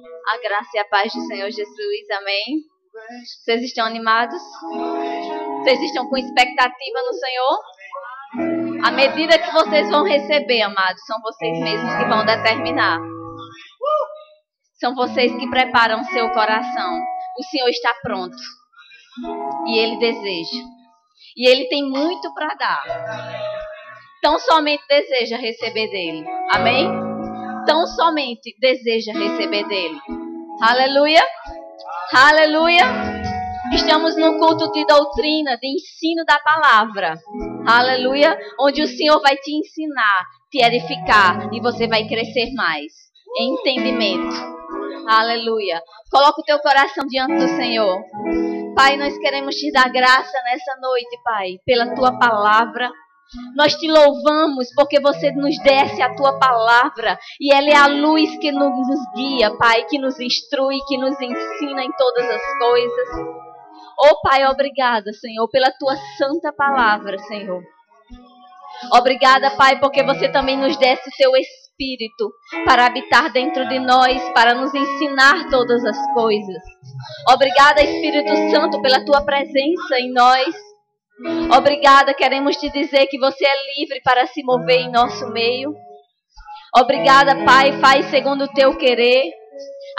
A graça e a paz do Senhor Jesus, amém? Vocês estão animados? Vocês estão com expectativa no Senhor? À medida que vocês vão receber, amados, são vocês mesmos que vão determinar. São vocês que preparam seu coração. O Senhor está pronto. E Ele deseja. E Ele tem muito para dar. Tão somente deseja receber dele. Amém? Tão somente deseja receber dele. Aleluia. Aleluia. Estamos num culto de doutrina, de ensino da palavra. Aleluia. Onde o Senhor vai te ensinar, te edificar. E você vai crescer mais em entendimento. Aleluia. Coloca o teu coração diante do Senhor. Pai, nós queremos te dar graça nessa noite, Pai, pela tua palavra. Nós te louvamos porque você nos desce a tua palavra e ela é a luz que nos guia, Pai, que nos instrui, que nos ensina em todas as coisas. Oh, Pai, obrigada, Senhor, pela tua santa palavra, Senhor. Obrigada, Pai, porque você também nos desce o teu Espírito para habitar dentro de nós, para nos ensinar todas as coisas. Obrigada, Espírito Santo, pela tua presença em nós. Obrigada, queremos te dizer que você é livre para se mover em nosso meio. Obrigada, Pai, faz segundo o teu querer.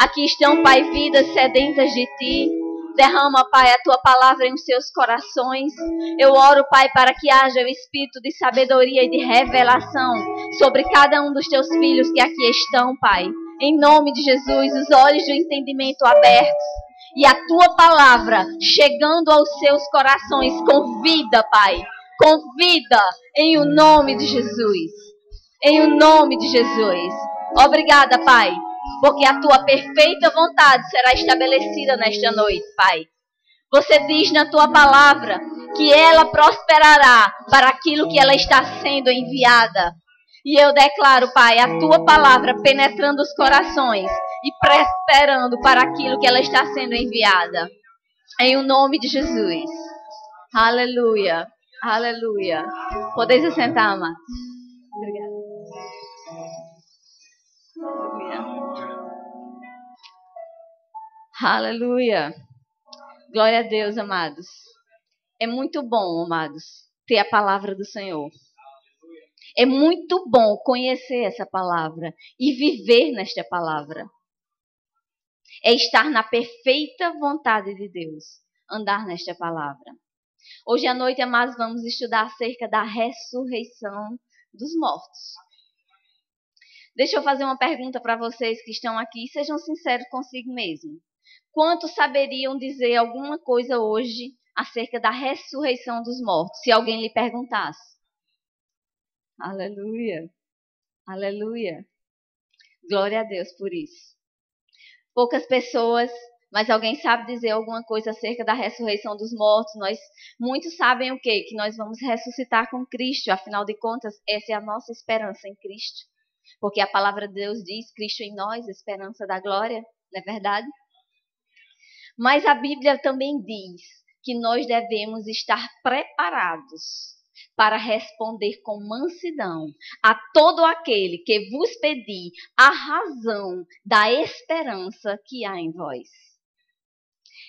Aqui estão, Pai, vidas sedentas de ti. Derrama, Pai, a tua palavra em seus corações. Eu oro, Pai, para que haja o espírito de sabedoria e de revelação sobre cada um dos teus filhos que aqui estão, Pai. Em nome de Jesus, os olhos do entendimento abertos. E a tua palavra chegando aos seus corações com vida, Pai. Com vida, em o nome de Jesus. Em o nome de Jesus. Obrigada, Pai, porque a tua perfeita vontade será estabelecida nesta noite, Pai. Você diz na tua palavra que ela prosperará para aquilo que ela está sendo enviada. E eu declaro, Pai, a tua palavra penetrando os corações e prosperando para aquilo que ela está sendo enviada. Em o nome de Jesus. Aleluia. Aleluia. Podeis assentar, amados. Obrigada. Aleluia. Glória a Deus, amados. É muito bom, amados, ter a palavra do Senhor. É muito bom conhecer essa palavra e viver nesta palavra. É estar na perfeita vontade de Deus, andar nesta palavra. Hoje à noite, amados, vamos estudar acerca da ressurreição dos mortos. Deixa eu fazer uma pergunta para vocês que estão aqui, sejam sinceros consigo mesmo. Quantos saberiam dizer alguma coisa hoje acerca da ressurreição dos mortos, se alguém lhe perguntasse? Aleluia. Aleluia. Glória a Deus por isso. Poucas pessoas, mas alguém sabe dizer alguma coisa acerca da ressurreição dos mortos. Muitos sabem o quê? Que nós vamos ressuscitar com Cristo. Afinal de contas, essa é a nossa esperança em Cristo. Porque a palavra de Deus diz, Cristo em nós, esperança da glória. Não é verdade? Mas a Bíblia também diz que nós devemos estar preparados para responder com mansidão a todo aquele que vos pedir a razão da esperança que há em vós.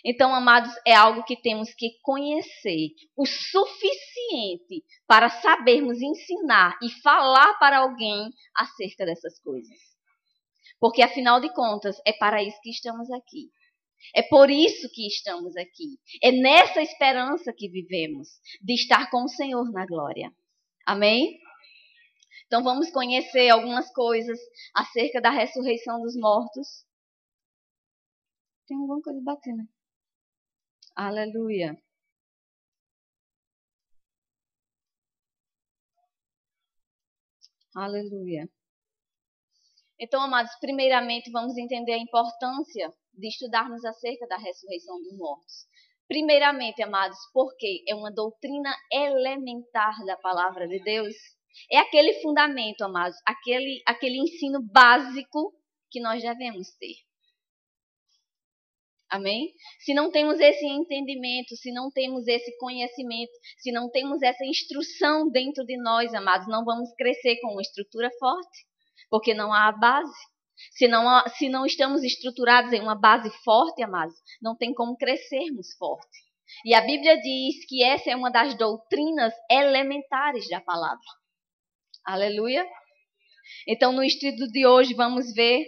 Então, amados, é algo que temos que conhecer o suficiente para sabermos ensinar e falar para alguém acerca dessas coisas. Porque, afinal de contas, é para isso que estamos aqui. É por isso que estamos aqui. É nessa esperança que vivemos, de estar com o Senhor na glória. Amém? Então vamos conhecer algumas coisas acerca da ressurreição dos mortos. Tem alguma coisa bacana. Aleluia. Aleluia. Então, amados, primeiramente vamos entender a importância de estudarmos acerca da ressurreição dos mortos. Primeiramente, amados, porque é uma doutrina elementar da palavra de Deus. É aquele fundamento, amados, aquele ensino básico que nós devemos ter. Amém? Se não temos esse entendimento, se não temos esse conhecimento, se não temos essa instrução dentro de nós, amados, não vamos crescer com uma estrutura forte, porque não há a base. Se não estamos estruturados em uma base forte, amados, não tem como crescermos forte. E a Bíblia diz que essa é uma das doutrinas elementares da palavra. Aleluia. Então, no estudo de hoje, vamos ver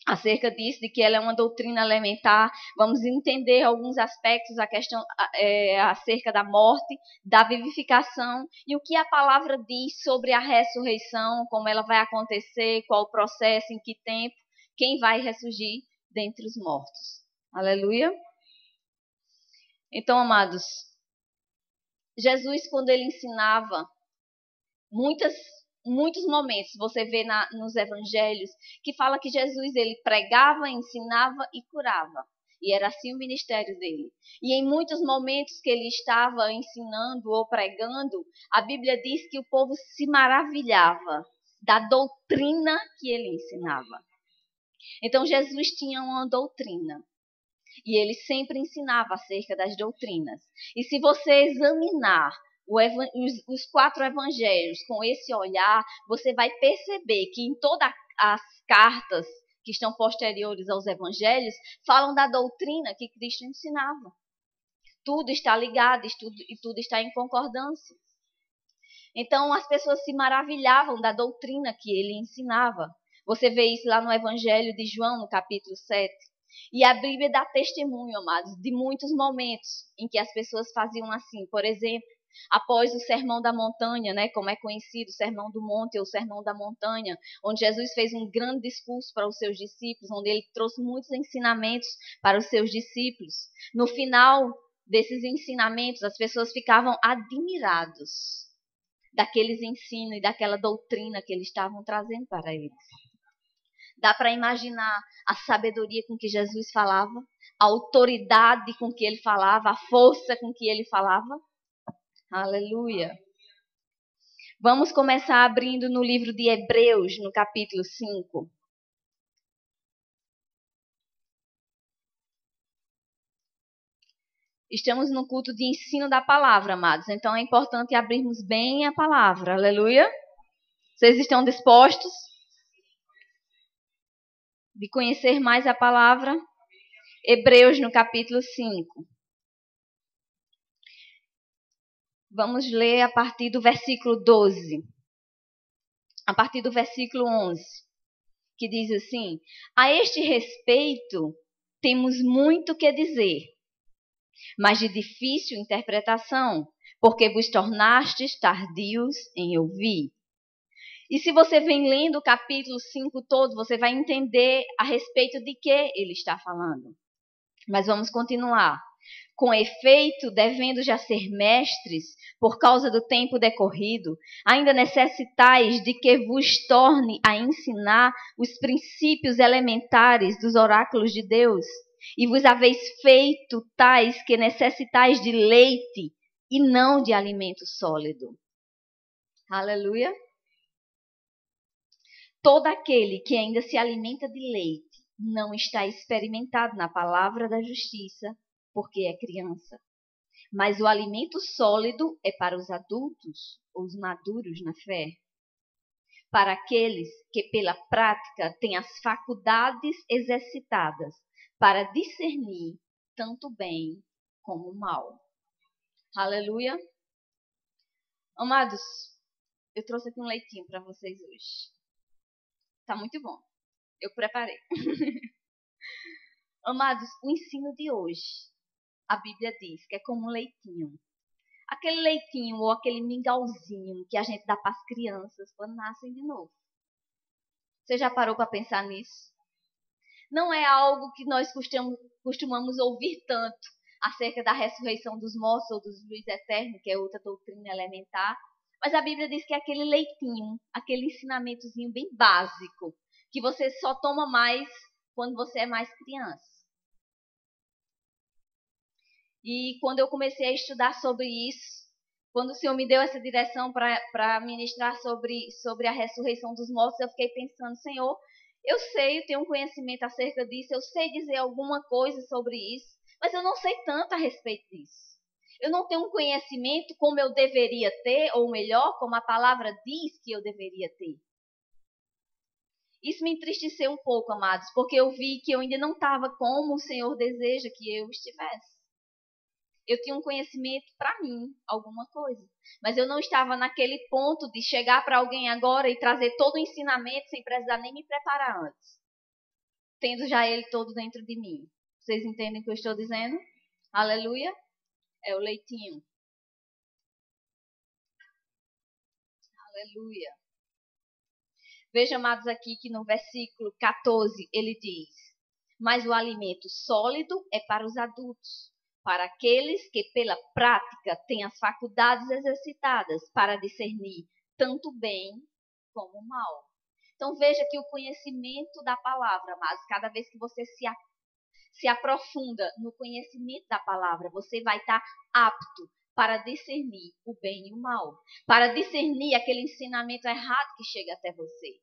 acerca disso, de que ela é uma doutrina elementar. Vamos entender alguns aspectos, a questão acerca da morte, da vivificação e o que a palavra diz sobre a ressurreição, como ela vai acontecer, qual o processo, em que tempo, quem vai ressurgir dentre os mortos. Aleluia. Então, amados, Jesus, quando ele ensinava, muitos momentos você vê nos evangelhos que fala que Jesus ele pregava, ensinava e curava. E era assim o ministério dele. E em muitos momentos que ele estava ensinando ou pregando, a Bíblia diz que o povo se maravilhava da doutrina que ele ensinava. Então Jesus tinha uma doutrina. E ele sempre ensinava acerca das doutrinas. E se você examinar os 4 evangelhos com esse olhar, você vai perceber que em todas as cartas que estão posteriores aos evangelhos, falam da doutrina que Cristo ensinava. Tudo está ligado e tudo está em concordância. Então as pessoas se maravilhavam da doutrina que ele ensinava. Você vê isso lá no Evangelho de João, no capítulo 7. E a Bíblia dá testemunho, amados, de muitos momentos em que as pessoas faziam assim. Por exemplo, após o Sermão da Montanha, né, como é conhecido, o Sermão do Monte ou o Sermão da Montanha, onde Jesus fez um grande discurso para os seus discípulos, onde ele trouxe muitos ensinamentos para os seus discípulos. No final desses ensinamentos, as pessoas ficavam admirados daqueles ensinos e daquela doutrina que eles estavam trazendo para eles. Dá para imaginar a sabedoria com que Jesus falava, a autoridade com que ele falava, a força com que ele falava. Aleluia. Vamos começar abrindo no livro de Hebreus, no capítulo 5. Estamos no culto de ensino da palavra, amados. Então é importante abrirmos bem a palavra. Aleluia. Vocês estão dispostos de conhecer mais a palavra? Hebreus, no capítulo 5. Vamos ler a partir do versículo 12. A partir do versículo 11. Que diz assim: a este respeito, temos muito que dizer, mas de difícil interpretação, porque vos tornastes tardios em ouvir. E se você vem lendo o capítulo 5 todo, você vai entender a respeito de que ele está falando. Mas vamos continuar. Com efeito, devendo já ser mestres, por causa do tempo decorrido, ainda necessitais de que vos torne a ensinar os princípios elementares dos oráculos de Deus, e vos haveis feito tais que necessitais de leite e não de alimento sólido. Aleluia. Todo aquele que ainda se alimenta de leite não está experimentado na palavra da justiça, porque é criança. Mas o alimento sólido é para os adultos, ou os maduros na fé. Para aqueles que pela prática têm as faculdades exercitadas para discernir tanto o bem como o mal. Aleluia. Amados, eu trouxe aqui um leitinho para vocês hoje. Tá muito bom. Eu preparei. Amados, o ensino de hoje, a Bíblia diz que é como um leitinho. Aquele leitinho ou aquele mingauzinho que a gente dá para as crianças quando nascem de novo. Você já parou para pensar nisso? Não é algo que nós costumamos ouvir tanto acerca da ressurreição dos mortos ou dos juízes eternos, que é outra doutrina elementar. Mas a Bíblia diz que é aquele leitinho, aquele ensinamentozinho bem básico, que você só toma mais quando você é mais criança. E quando eu comecei a estudar sobre isso, quando o Senhor me deu essa direção para ministrar sobre a ressurreição dos mortos, eu fiquei pensando, Senhor, eu sei, eu tenho um conhecimento acerca disso, eu sei dizer alguma coisa sobre isso, mas eu não sei tanto a respeito disso. Eu não tenho um conhecimento como eu deveria ter, ou melhor, como a palavra diz que eu deveria ter. Isso me entristeceu um pouco, amados, porque eu vi que eu ainda não estava como o Senhor deseja que eu estivesse. Eu tinha um conhecimento para mim, alguma coisa. Mas eu não estava naquele ponto de chegar para alguém agora e trazer todo o ensinamento sem precisar nem me preparar antes. Tendo já ele todo dentro de mim. Vocês entendem o que eu estou dizendo? Aleluia. É o leitinho. Aleluia. Veja, amados, aqui que no versículo 14 ele diz: mas o alimento sólido é para os adultos, para aqueles que pela prática têm as faculdades exercitadas para discernir tanto o bem como o mal. Então veja que o conhecimento da palavra, amados, cada vez que você se aprofunda no conhecimento da palavra, você vai estar apto para discernir o bem e o mal, para discernir aquele ensinamento errado que chega até você.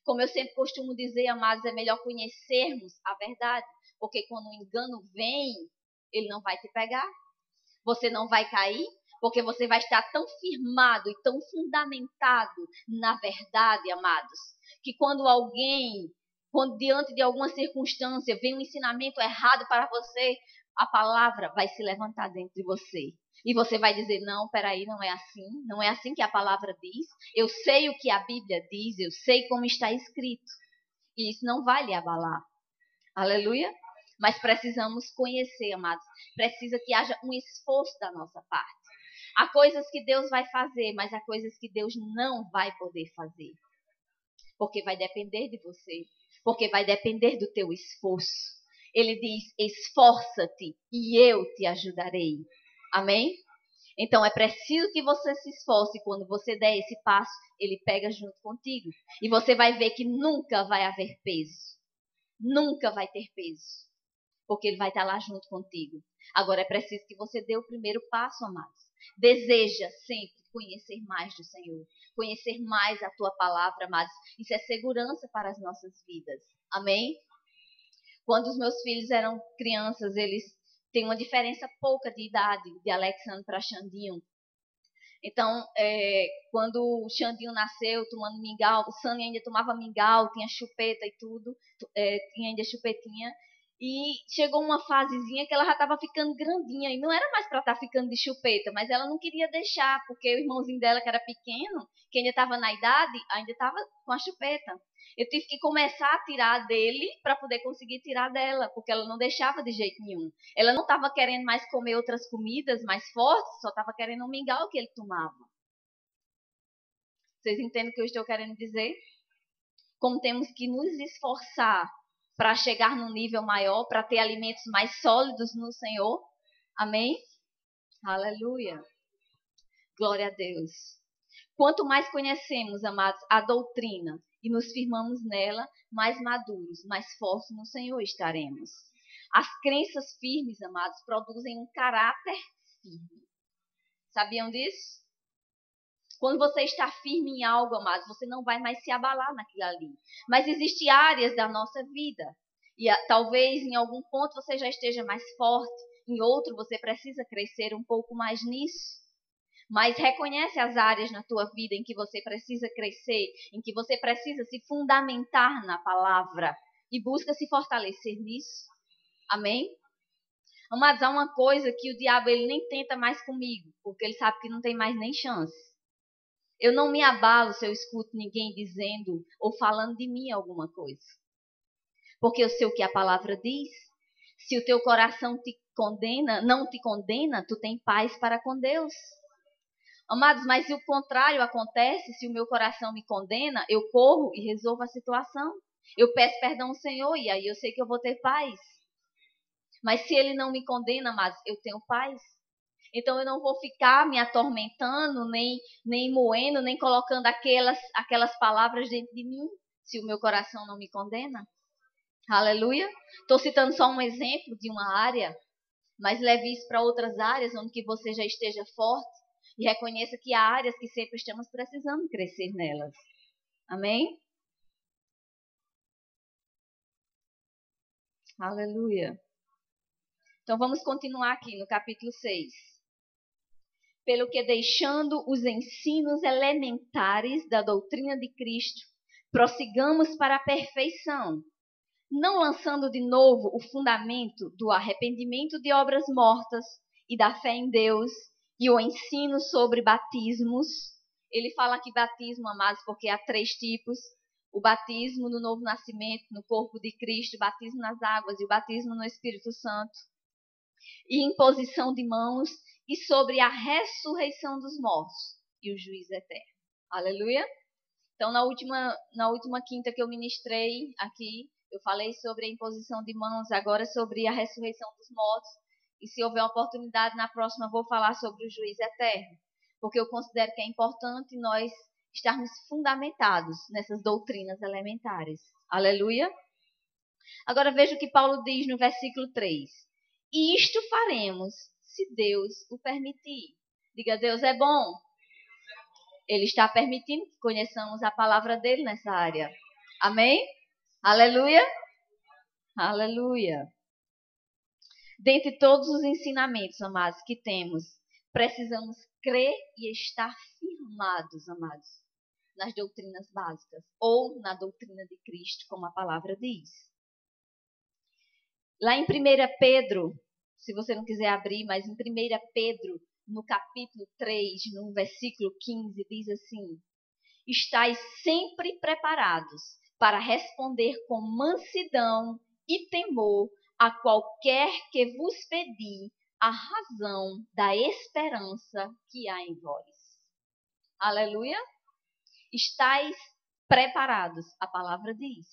Como eu sempre costumo dizer, amados, é melhor conhecermos a verdade, porque quando o engano vem, ele não vai te pegar. Você não vai cair, porque você vai estar tão firmado e tão fundamentado na verdade, amados, que quando diante de alguma circunstância vem um ensinamento errado para você, a palavra vai se levantar dentro de você. E você vai dizer, não, peraí, não é assim que a palavra diz. Eu sei o que a Bíblia diz, eu sei como está escrito. E isso não vai lhe abalar. Aleluia? Mas precisamos conhecer, amados. Precisa que haja um esforço da nossa parte. Há coisas que Deus vai fazer, mas há coisas que Deus não vai poder fazer. Porque vai depender de você. Porque vai depender do teu esforço. Ele diz, esforça-te e eu te ajudarei. Amém? Então é preciso que você se esforce. E quando você der esse passo, ele pega junto contigo. E você vai ver que nunca vai haver peso. Nunca vai ter peso. Porque ele vai estar lá junto contigo. Agora é preciso que você dê o primeiro passo, amados. Deseja sempre conhecer mais do Senhor. Conhecer mais a tua palavra, amados. Isso é segurança para as nossas vidas. Amém? Quando os meus filhos eram crianças, eles têm uma diferença pouca de idade, de Alexandre para Xandinho. Então, quando o Xandinho nasceu tomando mingau, o Sani ainda tomava mingau, tinha chupeta e tudo, tinha ainda chupetinha. E chegou uma fasezinha que ela já estava ficando grandinha, e não era mais para estar ficando de chupeta, mas ela não queria deixar, porque o irmãozinho dela, que era pequeno, que ainda estava na idade, ainda estava com a chupeta. Eu tive que começar a tirar dele para poder conseguir tirar dela, porque ela não deixava de jeito nenhum. Ela não estava querendo mais comer outras comidas mais fortes, só estava querendo o mingau que ele tomava. Vocês entendem o que eu estou querendo dizer? Como temos que nos esforçar para chegar num nível maior, para ter alimentos mais sólidos no Senhor. Amém? Aleluia. Glória a Deus. Quanto mais conhecemos, amados, a doutrina e nos firmamos nela, mais maduros, mais fortes no Senhor estaremos. As crenças firmes, amados, produzem um caráter firme. Sabiam disso? Quando você está firme em algo, amados, você não vai mais se abalar naquilo ali. Mas existem áreas da nossa vida. E talvez em algum ponto você já esteja mais forte. Em outro você precisa crescer um pouco mais nisso. Mas reconhece as áreas na tua vida em que você precisa crescer, em que você precisa se fundamentar na palavra. E busca se fortalecer nisso. Amém? Amados, há uma coisa que o diabo ele nem tenta mais comigo. Porque ele sabe que não tem mais nem chance. Eu não me abalo se eu escuto ninguém dizendo ou falando de mim alguma coisa. Porque eu sei o que a palavra diz. Se o teu coração te condena, não te condena, tu tem paz para com Deus. Amados, mas se o contrário acontece, se o meu coração me condena, eu corro e resolvo a situação. Eu peço perdão ao Senhor e aí eu sei que eu vou ter paz. Mas se ele não me condena, amados, eu tenho paz. Então eu não vou ficar me atormentando, nem moendo, nem colocando aquelas palavras dentro de mim, se o meu coração não me condena. Aleluia. Estou citando só um exemplo de uma área, mas leve isso para outras áreas onde que você já esteja forte e reconheça que há áreas que sempre estamos precisando crescer nelas. Amém? Aleluia. Então vamos continuar aqui no capítulo 6. Pelo que deixando os ensinos elementares da doutrina de Cristo, prossigamos para a perfeição, não lançando de novo o fundamento do arrependimento de obras mortas e da fé em Deus e o ensino sobre batismos. Ele fala aqui batismo, amados, porque há 3 tipos. O batismo no novo nascimento, no corpo de Cristo, o batismo nas águas e o batismo no Espírito Santo. E imposição de mãos e sobre a ressurreição dos mortos e o juízo eterno. Aleluia! Então, na última quinta que eu ministrei aqui, eu falei sobre a imposição de mãos, agora sobre a ressurreição dos mortos. E se houver oportunidade, na próxima vou falar sobre o juízo eterno. Porque eu considero que é importante nós estarmos fundamentados nessas doutrinas elementares. Aleluia! Agora veja o que Paulo diz no versículo 3. E isto faremos, se Deus o permitir. Diga, Deus é bom. Ele está permitindo que conheçamos a palavra dele nessa área. Amém? Aleluia? Aleluia. Dentre todos os ensinamentos, amados, que temos, precisamos crer e estar firmados, amados, nas doutrinas básicas ou na doutrina de Cristo, como a palavra diz. Lá em 1 Pedro, se você não quiser abrir, mas em 1 Pedro, no capítulo 3, no versículo 15, diz assim: estais sempre preparados para responder com mansidão e temor a qualquer que vos pedir a razão da esperança que há em vós. Aleluia! Estais preparados, a palavra diz.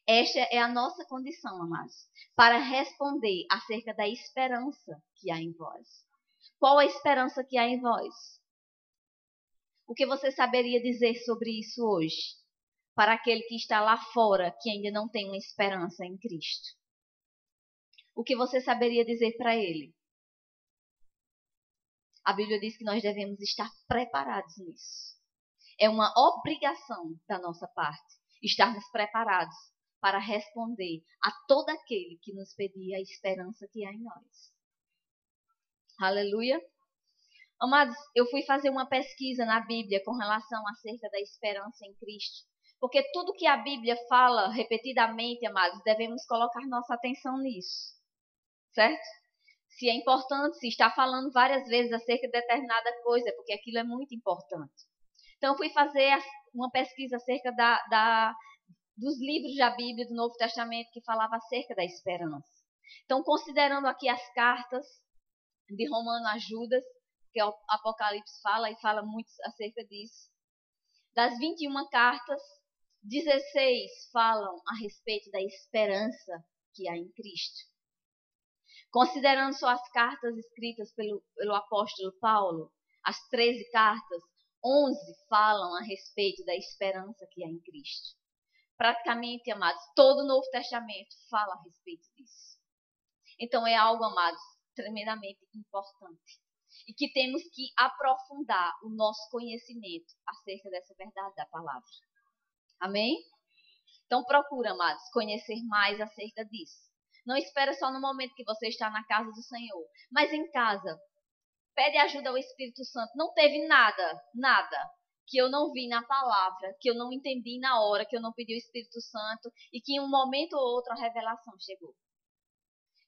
Esta é a nossa condição, amados, para responder acerca da esperança que há em vós. Qual a esperança que há em vós? O que você saberia dizer sobre isso hoje? Para aquele que está lá fora, que ainda não tem uma esperança em Cristo. O que você saberia dizer para ele? A Bíblia diz que nós devemos estar preparados nisso. É uma obrigação da nossa parte estarmos preparados para responder a todo aquele que nos pedir a esperança que há em nós. Aleluia! Amados, eu fui fazer uma pesquisa na Bíblia com relação acerca da esperança em Cristo. Porque tudo que a Bíblia fala repetidamente, amados, devemos colocar nossa atenção nisso. Certo? Se é importante, se está falando várias vezes acerca de determinada coisa, porque aquilo é muito importante. Então, eu fui fazer uma pesquisa acerca dos livros da Bíblia, do Novo Testamento, que falava acerca da esperança. Então, considerando aqui as cartas de Romano a Judas, que o Apocalipse fala e fala muito acerca disso. Das 21 cartas, 16 falam a respeito da esperança que há em Cristo. Considerando só as cartas escritas pelo apóstolo Paulo, as 13 cartas, 11 falam a respeito da esperança que há em Cristo. Praticamente, amados, todo o Novo Testamento fala a respeito disso. Então é algo, amados, tremendamente importante. E que temos que aprofundar o nosso conhecimento acerca dessa verdade da palavra. Amém? Então procura, amados, conhecer mais acerca disso. Não espera só no momento que você está na casa do Senhor. Mas em casa, pede ajuda ao Espírito Santo. Não teve nada que eu não vi na palavra, que eu não entendi na hora, que eu não pedi ao Espírito Santo e que em um momento ou outro a revelação chegou.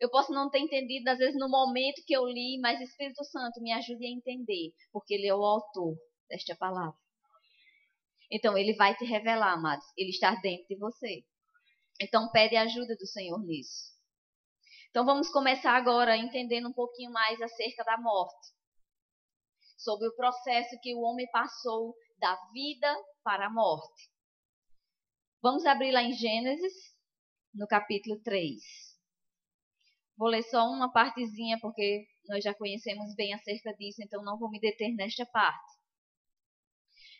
Eu posso não ter entendido, às vezes, no momento que eu li, mas o Espírito Santo me ajude a entender, porque Ele é o autor desta palavra. Então, Ele vai te revelar, amados. Ele está dentro de você. Então, pede a ajuda do Senhor nisso. Então, vamos começar agora entendendo um pouquinho mais acerca da morte. Sobre o processo que o homem passou da vida para a morte. Vamos abrir lá em Gênesis, no capítulo 3. Vou ler só uma partezinha, porque nós já conhecemos bem acerca disso, então não vou me deter nesta parte.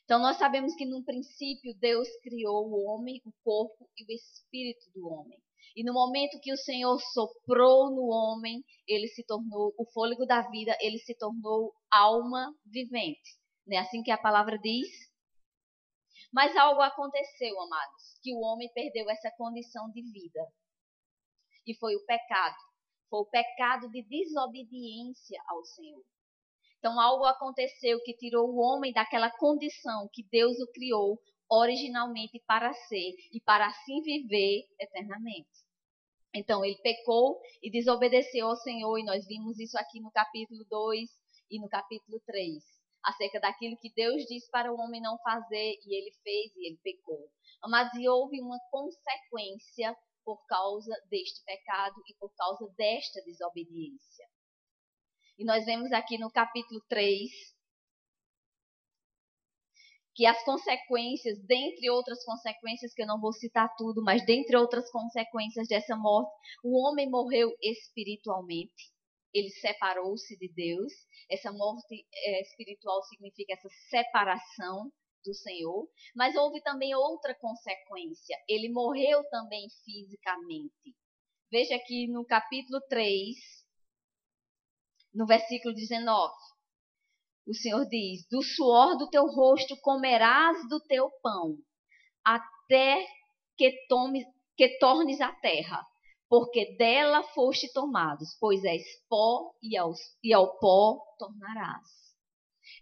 Então, nós sabemos que no princípio Deus criou o homem, o corpo e o espírito do homem. E no momento que o Senhor soprou no homem, ele se tornou, o fôlego da vida, ele se tornou alma vivente. Não é assim que a palavra diz? Mas algo aconteceu, amados, que o homem perdeu essa condição de vida. E foi o pecado. Foi o pecado de desobediência ao Senhor. Então, algo aconteceu que tirou o homem daquela condição que Deus o criou originalmente para ser e para assim viver eternamente. Então, ele pecou e desobedeceu ao Senhor, e nós vimos isso aqui no capítulo 2 e no capítulo 3, acerca daquilo que Deus disse para o homem não fazer, e ele fez e ele pecou. Mas houve uma consequência por causa deste pecado e por causa desta desobediência. E nós vemos aqui no capítulo 3 que as consequências, dentre outras consequências, que eu não vou citar tudo, mas dentre outras consequências dessa morte, o homem morreu espiritualmente. Ele separou-se de Deus. Essa morte espiritual significa essa separação do Senhor. Mas houve também outra consequência. Ele morreu também fisicamente. Veja aqui no capítulo 3, no versículo 19. O Senhor diz: do suor do teu rosto comerás do teu pão, até que tornes a terra, porque dela foste tomados, pois és pó e ao pó tornarás.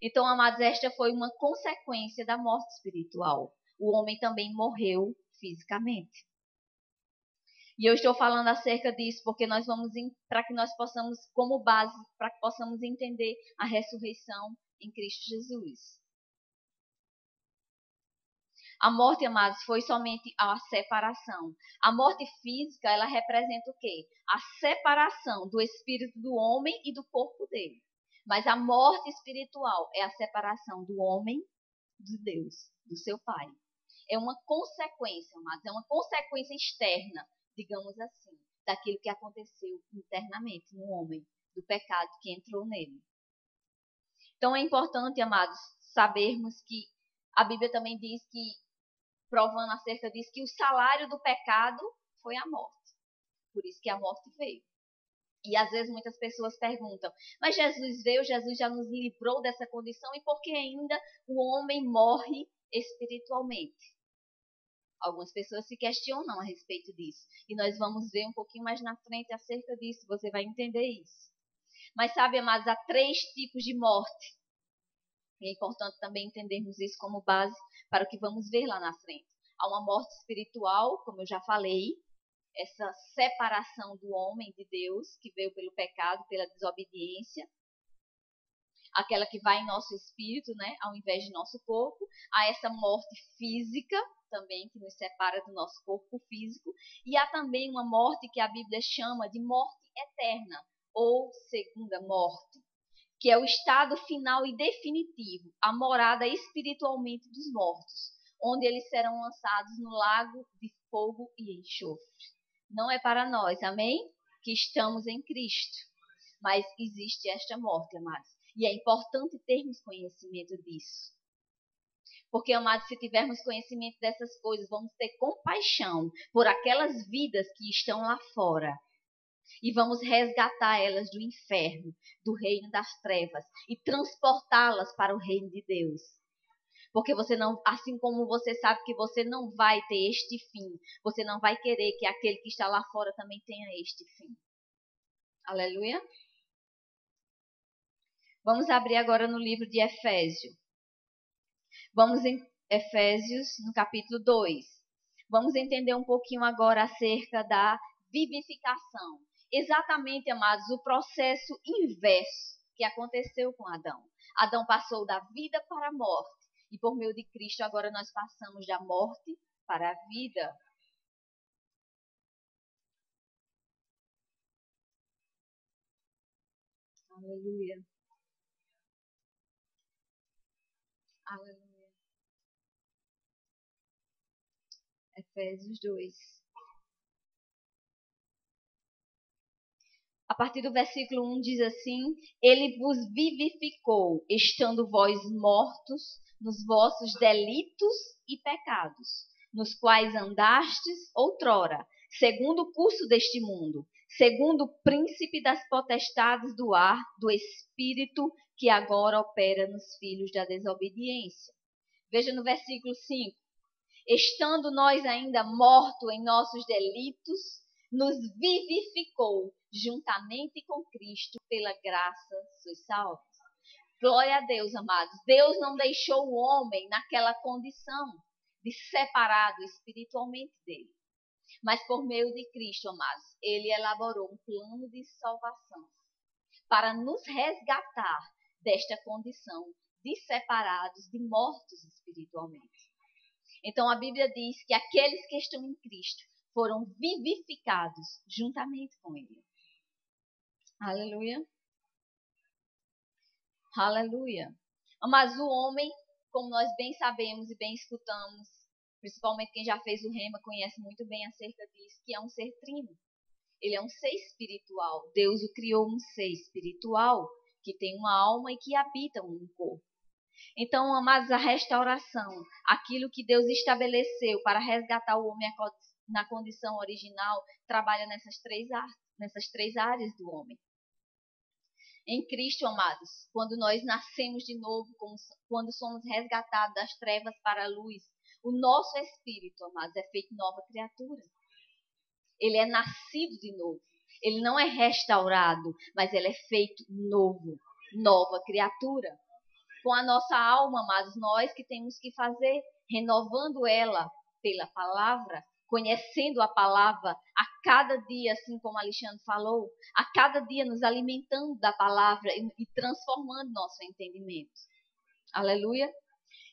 Então, amados, esta foi uma consequência da morte espiritual. O homem também morreu fisicamente. E eu estou falando acerca disso porque nós vamos, para que nós possamos, como base, para que possamos entender a ressurreição em Cristo Jesus. A morte, amados, foi somente a separação. A morte física, ela representa o quê? A separação do espírito do homem e do corpo dele. Mas a morte espiritual é a separação do homem de Deus, do seu Pai. É uma consequência, amados, é uma consequência externa, digamos assim, daquilo que aconteceu internamente no homem, do pecado que entrou nele. Então é importante, amados, sabermos que a Bíblia também diz que, provando acerca disso, que o salário do pecado foi a morte. Por isso que a morte veio. E às vezes muitas pessoas perguntam, mas Jesus veio, Jesus já nos livrou dessa condição, e por que ainda o homem morre espiritualmente? Algumas pessoas se questionam a respeito disso. E nós vamos ver um pouquinho mais na frente acerca disso. Você vai entender isso. Mas sabe, amados, há 3 tipos de morte. E é importante também entendermos isso como base para o que vamos ver lá na frente. Há uma morte espiritual, como eu já falei. Essa separação do homem de Deus, que veio pelo pecado, pela desobediência. Aquela que vai em nosso espírito, né, ao invés de nosso corpo. Há essa morte física também, que nos separa do nosso corpo físico. E há também uma morte que a Bíblia chama de morte eterna, ou segunda morte, que é o estado final e definitivo, a morada espiritualmente dos mortos, onde eles serão lançados no lago de fogo e enxofre. Não é para nós, amém? Que estamos em Cristo. Mas existe esta morte, amados. E é importante termos conhecimento disso. Porque, amados, se tivermos conhecimento dessas coisas, vamos ter compaixão por aquelas vidas que estão lá fora. E vamos resgatar elas do inferno, do reino das trevas, e transportá-las para o reino de Deus. Porque você não, assim como você sabe que você não vai ter este fim, você não vai querer que aquele que está lá fora também tenha este fim. Aleluia. Vamos abrir agora no livro de Efésios. Vamos em Efésios, no capítulo 2. Vamos entender um pouquinho agora acerca da vivificação. Exatamente, amados, o processo inverso que aconteceu com Adão. Adão passou da vida para a morte. E por meio de Cristo, agora nós passamos da morte para a vida. Aleluia. Aleluia. Efésios 2. A partir do versículo 1 diz assim: Ele vos vivificou, estando vós mortos nos vossos delitos e pecados, nos quais andastes outrora, segundo o curso deste mundo, segundo o príncipe das potestades do ar, do espírito que agora opera nos filhos da desobediência. Veja no versículo 5. Estando nós ainda mortos em nossos delitos, nos vivificou juntamente com Cristo, pela graça sois salvos. Glória a Deus, amados. Deus não deixou o homem naquela condição de separado espiritualmente dele. Mas por meio de Cristo, amados, ele elaborou um plano de salvação para nos resgatar desta condição de separados, de mortos espiritualmente. Então a Bíblia diz que aqueles que estão em Cristo foram vivificados juntamente com ele. Aleluia. Aleluia. Mas o homem, como nós bem sabemos e bem escutamos, principalmente quem já fez o rema conhece muito bem acerca disso, que é um ser trino. Ele é um ser espiritual. Deus o criou um ser espiritual que tem uma alma e que habita um corpo. Então, amados, a restauração, aquilo que Deus estabeleceu para resgatar o homem na condição original, trabalha nessas três áreas do homem. Em Cristo, amados, quando nós nascemos de novo, quando somos resgatados das trevas para a luz, o nosso espírito, amados, é feito nova criatura. Ele é nascido de novo. Ele não é restaurado, mas ele é feito novo, nova criatura. Com a nossa alma, amados, nós que temos que fazer, renovando ela pela palavra, conhecendo a palavra a cada dia, assim como Alexandre falou, a cada dia nos alimentando da palavra e transformando nosso entendimento. Aleluia.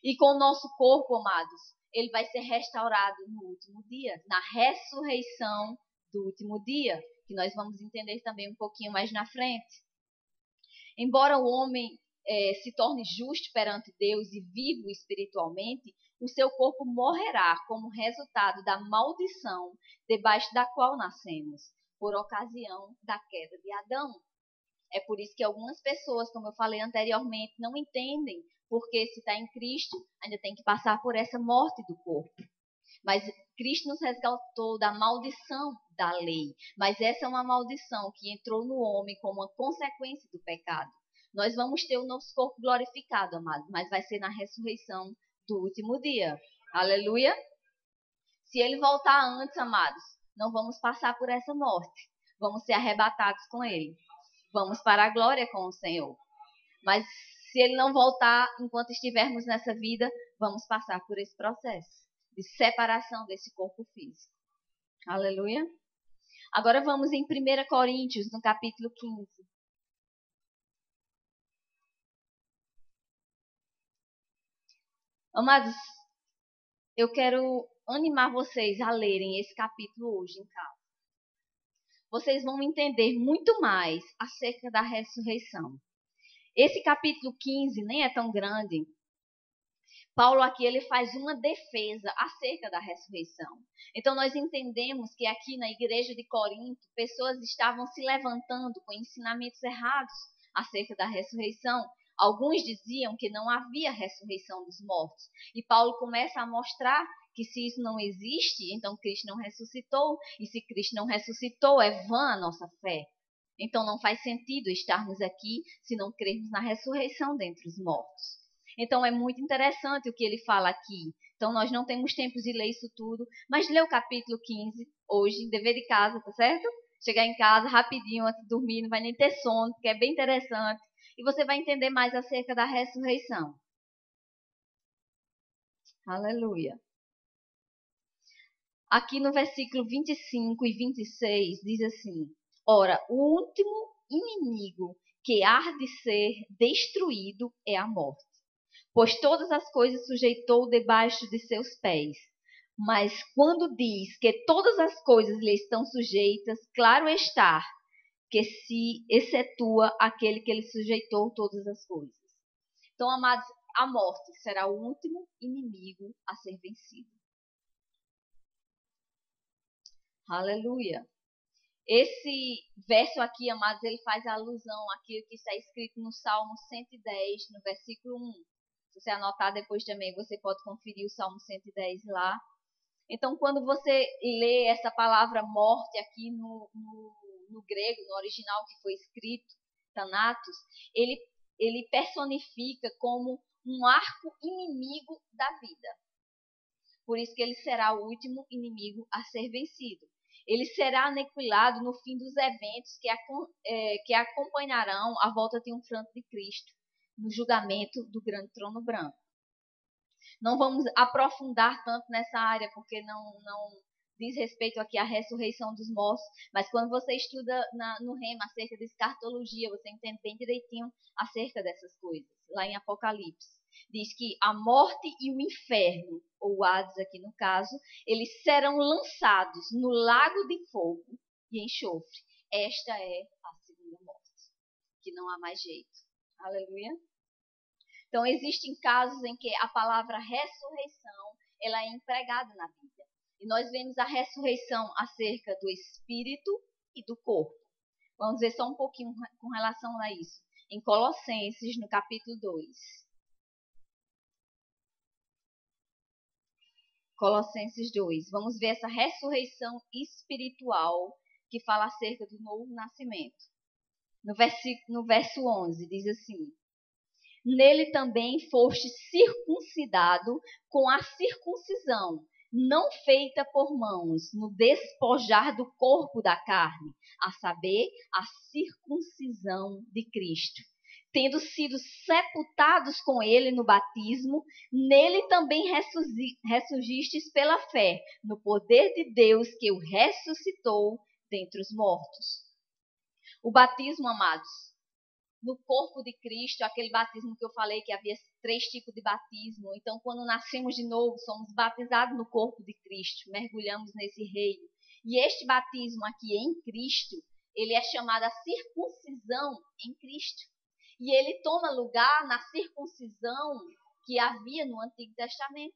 E com o nosso corpo, amados, ele vai ser restaurado no último dia, na ressurreição do último dia, que nós vamos entender também um pouquinho mais na frente. Embora o homem se torne justo perante Deus e vivo espiritualmente, o seu corpo morrerá como resultado da maldição debaixo da qual nascemos, por ocasião da queda de Adão. É por isso que algumas pessoas, como eu falei anteriormente, não entendem porque se está em Cristo, ainda tem que passar por essa morte do corpo. Mas Cristo nos resgatou da maldição da lei. Mas essa é uma maldição que entrou no homem como uma consequência do pecado. Nós vamos ter o nosso corpo glorificado, amado, mas vai ser na ressurreição do último dia. Aleluia. Se ele voltar antes, amados, não vamos passar por essa morte. Vamos ser arrebatados com ele. Vamos para a glória com o Senhor. Mas se ele não voltar enquanto estivermos nessa vida, vamos passar por esse processo de separação desse corpo físico. Aleluia. Agora vamos em 1 Coríntios, no capítulo 15. Amados, eu quero animar vocês a lerem esse capítulo hoje em casa. Vocês vão entender muito mais acerca da ressurreição. Esse capítulo 15 nem é tão grande. Paulo aqui ele faz uma defesa acerca da ressurreição. Então nós entendemos que aqui na igreja de Corinto, pessoas estavam se levantando com ensinamentos errados acerca da ressurreição. Alguns diziam que não havia ressurreição dos mortos. E Paulo começa a mostrar que se isso não existe, então Cristo não ressuscitou. E se Cristo não ressuscitou, é vã a nossa fé. Então não faz sentido estarmos aqui se não crermos na ressurreição dentre os mortos. Então é muito interessante o que ele fala aqui. Então nós não temos tempo de ler isso tudo, mas lê o capítulo 15 hoje, dever de casa, tá certo? Chegar em casa rapidinho antes de dormir, não vai nem ter sono, porque é bem interessante. E você vai entender mais acerca da ressurreição. Aleluia. Aqui no versículo 25 e 26 diz assim: ora, o último inimigo que há de ser destruído é a morte. Pois todas as coisas sujeitou debaixo de seus pés. Mas quando diz que todas as coisas lhe estão sujeitas, claro está que se excetua aquele que lhe sujeitou todas as coisas. Então, amados, a morte será o último inimigo a ser vencido. Aleluia. Esse verso aqui, amados, ele faz alusão àquilo que está escrito no Salmo 110, no versículo 1. Se você anotar depois também, você pode conferir o Salmo 110 lá. Então, quando você lê essa palavra morte aqui no grego, no original que foi escrito, Thanatos, ele personifica como um arco inimigo da vida. Por isso que ele será o último inimigo a ser vencido. Ele será aniquilado no fim dos eventos que acompanharão a volta triunfante de Cristo, no julgamento do grande trono branco. Não vamos aprofundar tanto nessa área, porque não diz respeito aqui à ressurreição dos mortos, mas quando você estuda no Rema acerca de escatologia, você entende bem direitinho acerca dessas coisas. Lá em Apocalipse, diz que a morte e o inferno, ou o Hades aqui no caso, eles serão lançados no lago de fogo e enxofre. Esta é a segunda morte, que não há mais jeito. Aleluia. Então, existem casos em que a palavra ressurreição ela é empregada na Bíblia. E nós vemos a ressurreição acerca do espírito e do corpo. Vamos ver só um pouquinho com relação a isso. Em Colossenses, no capítulo 2. Colossenses 2. Vamos ver essa ressurreição espiritual que fala acerca do novo nascimento. No verso 11, diz assim: Nele também foste circuncidado com a circuncisão, não feita por mãos, no despojar do corpo da carne, a saber, a circuncisão de Cristo. Tendo sido sepultados com ele no batismo, nele também ressurgistes pela fé, no poder de Deus que o ressuscitou dentre os mortos. O batismo, amados, no corpo de Cristo, aquele batismo que eu falei que havia 3 tipos de batismo. Então, quando nascemos de novo, somos batizados no corpo de Cristo, mergulhamos nesse reino. E este batismo aqui em Cristo, ele é chamado a circuncisão em Cristo. E ele toma lugar na circuncisão que havia no Antigo Testamento.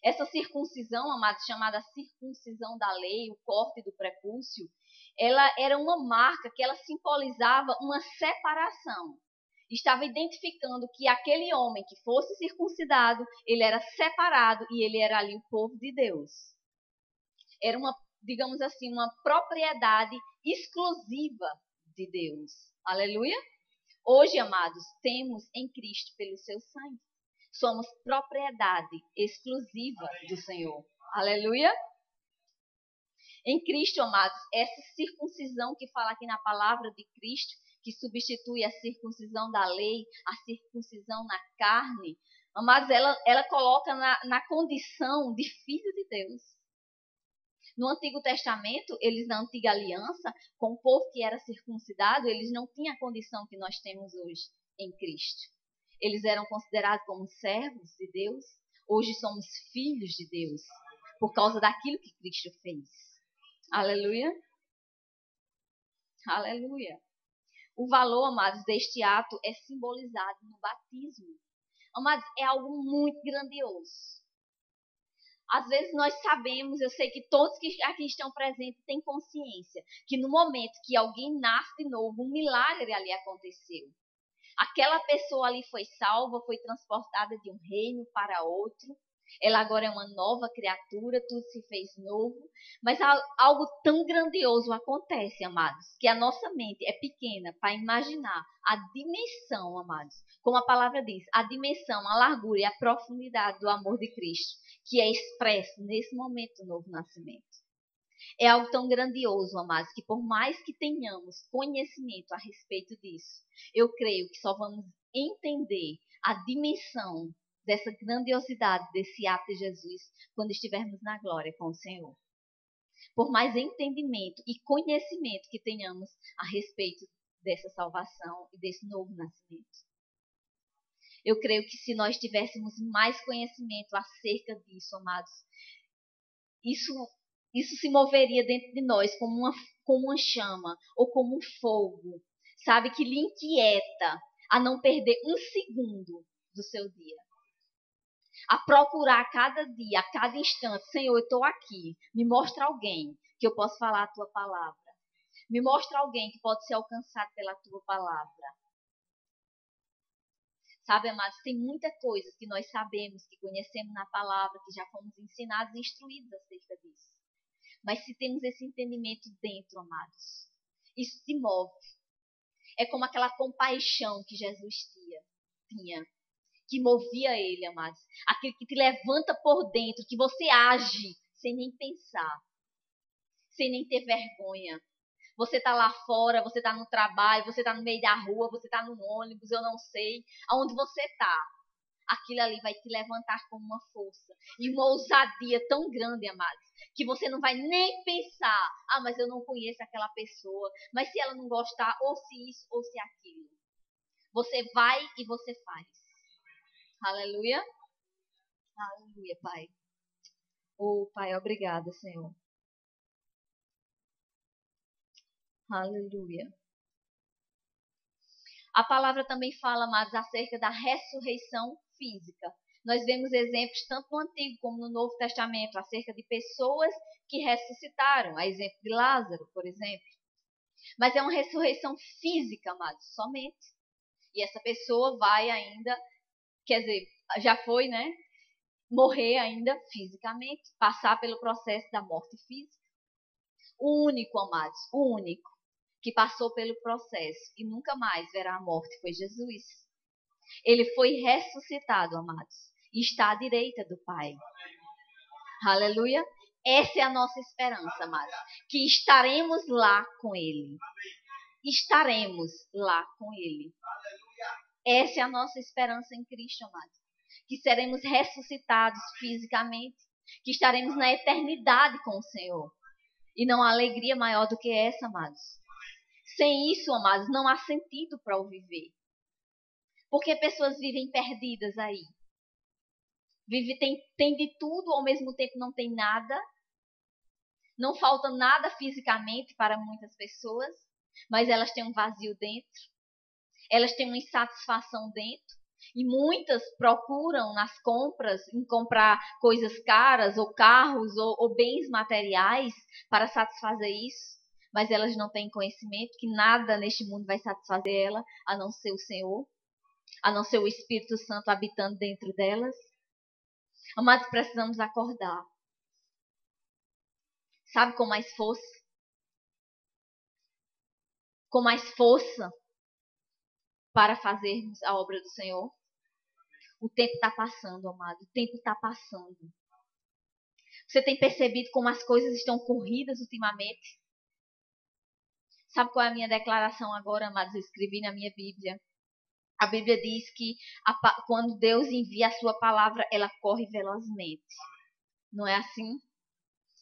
Essa circuncisão, amados, chamada circuncisão da lei, o corte do prepúcio, ela era uma marca que ela simbolizava uma separação. Estava identificando que aquele homem que fosse circuncidado, ele era separado e ele era ali o povo de Deus. Era uma, digamos assim, uma propriedade exclusiva de Deus. Aleluia? Hoje, amados, temos em Cristo pelo seu sangue. Somos propriedade exclusiva do Senhor. Aleluia? Em Cristo, amados, essa circuncisão que fala aqui na palavra de Cristo, que substitui a circuncisão da lei, a circuncisão na carne, amados, ela coloca na condição de filho de Deus. No Antigo Testamento, eles na Antiga Aliança, com o povo que era circuncidado, eles não tinham a condição que nós temos hoje em Cristo. Eles eram considerados como servos de Deus. Hoje somos filhos de Deus, por causa daquilo que Cristo fez. Aleluia. Aleluia. O valor, amados, deste ato é simbolizado no batismo. Amados, é algo muito grandioso. Às vezes nós sabemos, eu sei que todos que aqui estão presentes têm consciência, que no momento que alguém nasce de novo, um milagre ali aconteceu. Aquela pessoa ali foi salva, foi transportada de um reino para outro. Ela agora é uma nova criatura, tudo se fez novo. Mas algo tão grandioso acontece, amados, que a nossa mente é pequena para imaginar a dimensão, amados. Como a palavra diz, a dimensão, a largura e a profundidade do amor de Cristo, que é expresso nesse momento do novo nascimento. É algo tão grandioso, amados, que por mais que tenhamos conhecimento a respeito disso, eu creio que só vamos entender a dimensão dessa grandiosidade desse ato de Jesus quando estivermos na glória com o Senhor. Por mais entendimento e conhecimento que tenhamos a respeito dessa salvação e desse novo nascimento. Eu creio que se nós tivéssemos mais conhecimento acerca disso, amados, isso se moveria dentro de nós como uma chama ou como um fogo, sabe, que lhe inquieta a não perder um segundo do seu dia. A procurar a cada dia, a cada instante, Senhor, eu estou aqui, me mostra alguém que eu possa falar a tua palavra. Me mostra alguém que pode ser alcançado pela tua palavra. Sabe, amados, tem muita coisa que nós sabemos, que conhecemos na palavra, que já fomos ensinados e instruídos acerca disso. Mas se temos esse entendimento dentro, amados, isso te move. É como aquela compaixão que Jesus tinha, que movia ele, amados. Aquele que te levanta por dentro, que você age sem nem pensar, sem nem ter vergonha. Você está lá fora, você está no trabalho, você está no meio da rua, você está no ônibus, eu não sei aonde você está. aquilo ali vai te levantar com uma força e uma ousadia tão grande, amados, que você não vai nem pensar, mas eu não conheço aquela pessoa, mas se ela não gostar, ou se isso, ou se aquilo. Você vai e você faz. Aleluia. Aleluia, Pai. Oh, Pai, obrigada, Senhor. Aleluia. A palavra também fala, amados, acerca da ressurreição física. Nós vemos exemplos tanto no Antigo como no Novo Testamento acerca de pessoas que ressuscitaram. A exemplo de Lázaro, por exemplo. Mas é uma ressurreição física, amados, somente. E essa pessoa vai ainda, quer dizer, já foi, né? Morrer ainda fisicamente, passar pelo processo da morte física. O único, amados, o único que passou pelo processo e nunca mais verá a morte foi Jesus. Ele foi ressuscitado, amados, e está à direita do Pai. Aleluia. Essa é a nossa esperança, amados, que estaremos lá com Ele. Estaremos lá com Ele. Essa é a nossa esperança em Cristo, amados. Que seremos ressuscitados fisicamente, que estaremos na eternidade com o Senhor. E não há alegria maior do que essa, amados. Sem isso, amados, não há sentido para o viver. Porque pessoas vivem perdidas aí. Tem de tudo, ao mesmo tempo não tem nada. Não falta nada fisicamente para muitas pessoas, mas elas têm um vazio dentro. Elas têm uma insatisfação dentro. E muitas procuram nas compras, em comprar coisas caras, ou carros, ou bens materiais, para satisfazer isso. Mas elas não têm conhecimento que nada neste mundo vai satisfazer ela, a não ser o Senhor, a não ser o Espírito Santo habitando dentro delas. Amados, precisamos acordar. Sabe, com mais força? Com mais força para fazermos a obra do Senhor. O tempo está passando, amado. O tempo está passando. Você tem percebido como as coisas estão corridas ultimamente? Sabe qual é a minha declaração agora, amados? Eu escrevi na minha Bíblia. A Bíblia diz que quando Deus envia a sua palavra, ela corre velozmente. Não é assim?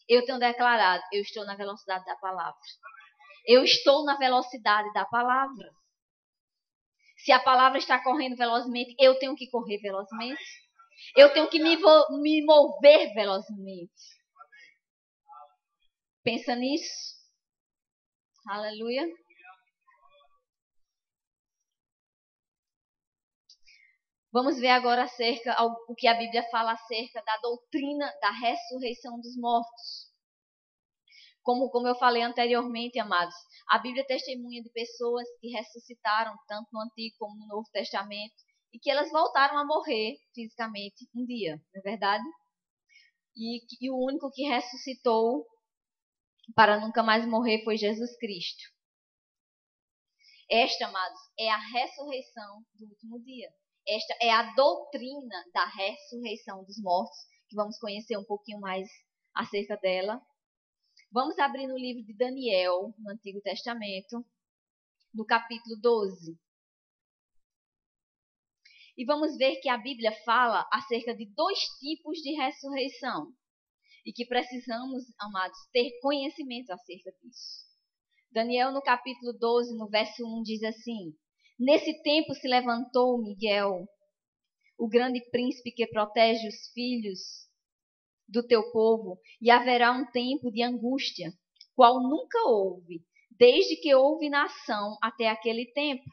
Eu tenho declarado, eu estou na velocidade da palavra. Eu estou na velocidade da palavra. Se a palavra está correndo velozmente, eu tenho que correr velozmente. Eu tenho que me mover velozmente. Pensa nisso. Aleluia. Vamos ver agora o que a Bíblia fala acerca da doutrina da ressurreição dos mortos. Como eu falei anteriormente, amados, a Bíblia testemunha de pessoas que ressuscitaram tanto no Antigo como no Novo Testamento e que elas voltaram a morrer fisicamente um dia, não é verdade? E o único que ressuscitou para nunca mais morrer foi Jesus Cristo. Esta, amados, é a ressurreição do último dia. Esta é a doutrina da ressurreição dos mortos, que vamos conhecer um pouquinho mais acerca dela. Vamos abrir no livro de Daniel, no Antigo Testamento, no capítulo 12. E vamos ver que a Bíblia fala acerca de 2 tipos de ressurreição. E que precisamos, amados, ter conhecimento acerca disso. Daniel, no capítulo 12, no verso 1, diz assim: Nesse tempo se levantou Miguel, o grande príncipe que protege os filhos do teu povo, e haverá um tempo de angústia, qual nunca houve, desde que houve nação até aquele tempo.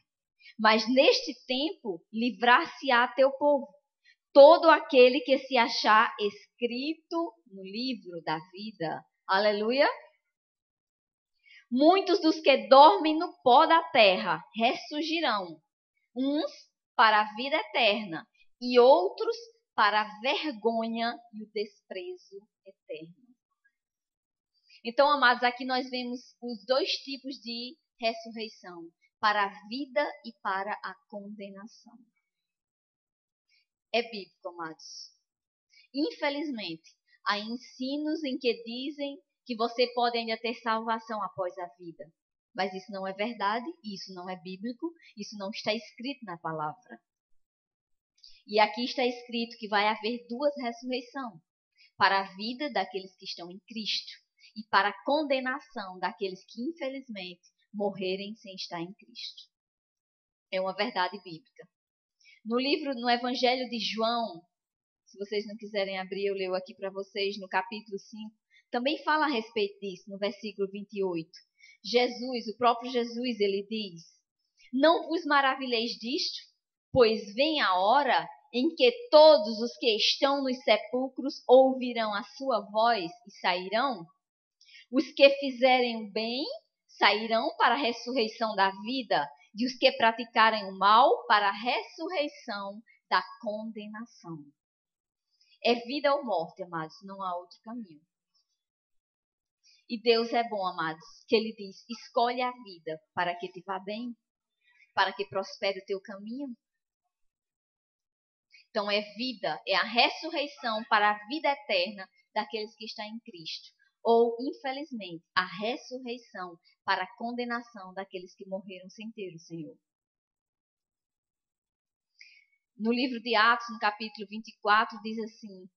Mas neste tempo livrar-se-á teu povo, todo aquele que se achar escrito no livro da vida. Aleluia! Muitos dos que dormem no pó da terra ressurgirão, uns para a vida eterna e outros para a vergonha e o desprezo eterno. Então, amados, aqui nós vemos os 2 tipos de ressurreição, para a vida e para a condenação. É bíblico, amados. Infelizmente, há ensinos em que dizem que você pode ainda ter salvação após a vida. Mas isso não é verdade, isso não é bíblico, isso não está escrito na palavra. E aqui está escrito que vai haver duas ressurreições, para a vida daqueles que estão em Cristo e para a condenação daqueles que, infelizmente, morrerem sem estar em Cristo. É uma verdade bíblica. No Evangelho de João, se vocês não quiserem abrir, eu leio aqui para vocês, no capítulo 5, também fala a respeito disso, no versículo 28. Jesus, o próprio Jesus, ele diz: não vos maravilheis disto, pois vem a hora em que todos os que estão nos sepulcros ouvirão a sua voz e sairão. Os que fizerem o bem sairão para a ressurreição da vida, e os que praticarem o mal para a ressurreição da condenação. É vida ou morte, amados, não há outro caminho. E Deus é bom, amados, que Ele diz: escolhe a vida para que te vá bem, para que prospere o teu caminho. Então é vida, é a ressurreição para a vida eterna daqueles que estão em Cristo. Ou, infelizmente, a ressurreição para a condenação daqueles que morreram sem ter o Senhor. No livro de Atos, no capítulo 24, diz assim: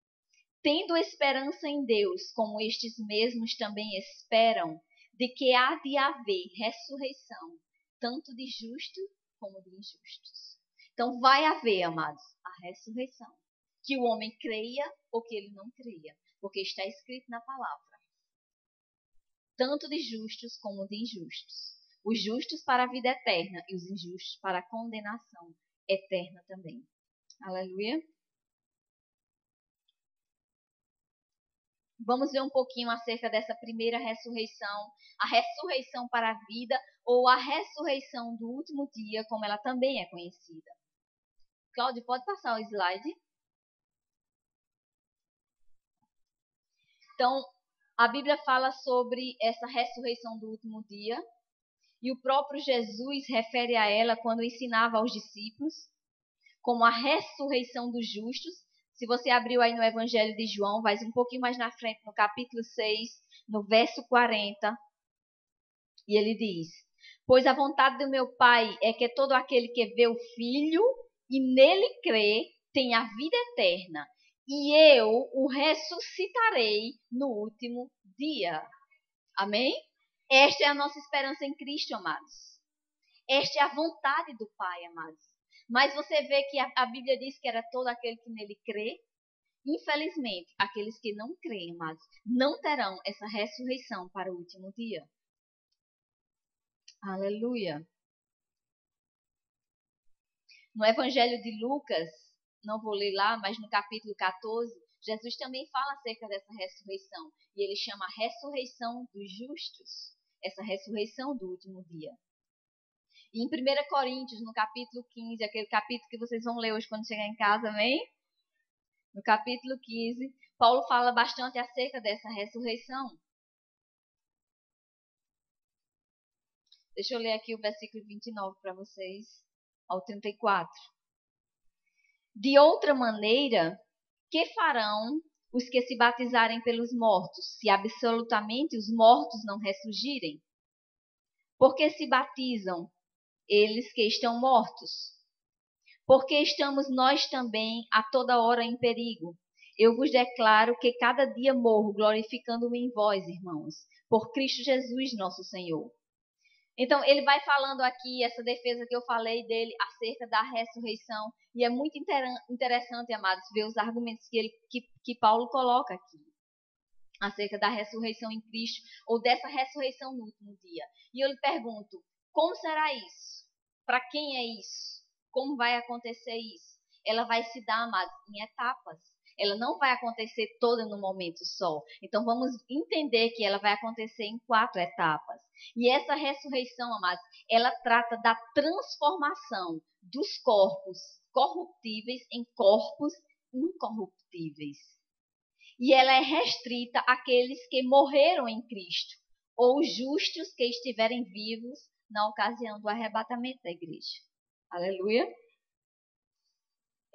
tendo esperança em Deus, como estes mesmos também esperam, de que há de haver ressurreição, tanto de justos como de injustos. Então vai haver, amados, a ressurreição. Que o homem creia ou que ele não creia, porque está escrito na palavra. Tanto de justos como de injustos. Os justos para a vida eterna e os injustos para a condenação eterna também. Aleluia. Vamos ver um pouquinho acerca dessa primeira ressurreição, a ressurreição para a vida ou a ressurreição do último dia, como ela também é conhecida. Cláudio, pode passar o slide? Então, a Bíblia fala sobre essa ressurreição do último dia e o próprio Jesus refere a ela quando ensinava aos discípulos como a ressurreição dos justos. Se você abriu aí no Evangelho de João, vai um pouquinho mais na frente, no capítulo 6, no verso 40, e ele diz: pois a vontade do meu Pai é que todo aquele que vê o Filho e nele crê tenha a vida eterna, e eu o ressuscitarei no último dia. Amém? Esta é a nossa esperança em Cristo, amados. Esta é a vontade do Pai, amados. Mas você vê que a Bíblia diz que era todo aquele que nele crê. Infelizmente, aqueles que não creem, amados, não terão essa ressurreição para o último dia. Aleluia. No Evangelho de Lucas, não vou ler lá, mas no capítulo 14, Jesus também fala acerca dessa ressurreição. E ele chama a ressurreição dos justos. Essa ressurreição do último dia. E em 1 Coríntios, no capítulo 15, aquele capítulo que vocês vão ler hoje quando chegar em casa, amém? No capítulo 15, Paulo fala bastante acerca dessa ressurreição. Deixa eu ler aqui o versículo 29 para vocês, ao 34. De outra maneira, que farão os que se batizarem pelos mortos, se absolutamente os mortos não ressurgirem? Porque se batizam eles que estão mortos? Porque estamos nós também a toda hora em perigo. Eu vos declaro que cada dia morro glorificando-me em vós, irmãos, por Cristo Jesus nosso Senhor. Então, ele vai falando aqui, essa defesa que eu falei dele acerca da ressurreição. E é muito interessante, amados, ver os argumentos que Paulo coloca aqui. Acerca da ressurreição em Cristo, ou dessa ressurreição no último dia. E eu lhe pergunto, como será isso? Para quem é isso? Como vai acontecer isso? Ela vai se dar, amados, em etapas. Ela não vai acontecer toda num momento só. Então, vamos entender que ela vai acontecer em 4 etapas. E essa ressurreição, amados, ela trata da transformação dos corpos corruptíveis em corpos incorruptíveis. E ela é restrita àqueles que morreram em Cristo, ou os justos que estiverem vivos na ocasião do arrebatamento da igreja. Aleluia.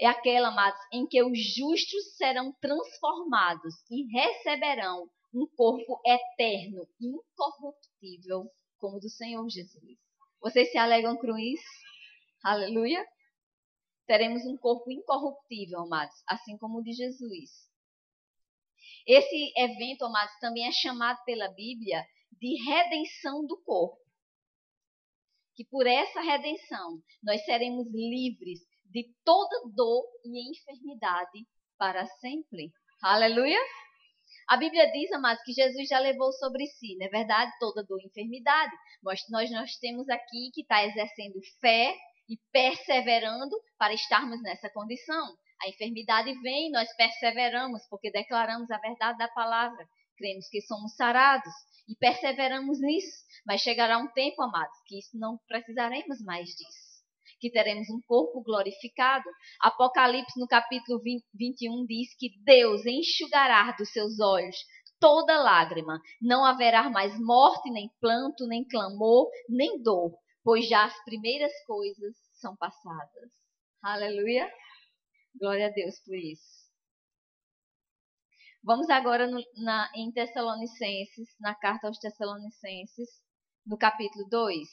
É aquela, amados, em que os justos serão transformados e receberão um corpo eterno, incorruptível, como o do Senhor Jesus. Vocês se alegram com isso? Aleluia. teremos um corpo incorruptível, amados, assim como o de Jesus. Esse evento, amados, também é chamado pela Bíblia de redenção do corpo. Que por essa redenção nós seremos livres de toda dor e enfermidade para sempre. Aleluia! A Bíblia diz, amados, que Jesus já levou sobre si, não é verdade? Toda dor e enfermidade. Mas nós temos aqui que está exercendo fé e perseverando para estarmos nessa condição. A enfermidade vem, nós perseveramos porque declaramos a verdade da palavra. Cremos que somos sarados e perseveramos nisso. Mas chegará um tempo, amados, que isso não precisaremos mais disso. Que teremos um corpo glorificado. Apocalipse, no capítulo 21, diz que Deus enxugará dos seus olhos toda lágrima. Não haverá mais morte, nem pranto, nem clamor, nem dor, pois já as primeiras coisas são passadas. Aleluia! Glória a Deus por isso. Vamos agora em Tessalonicenses, na carta aos Tessalonicenses, no capítulo 2.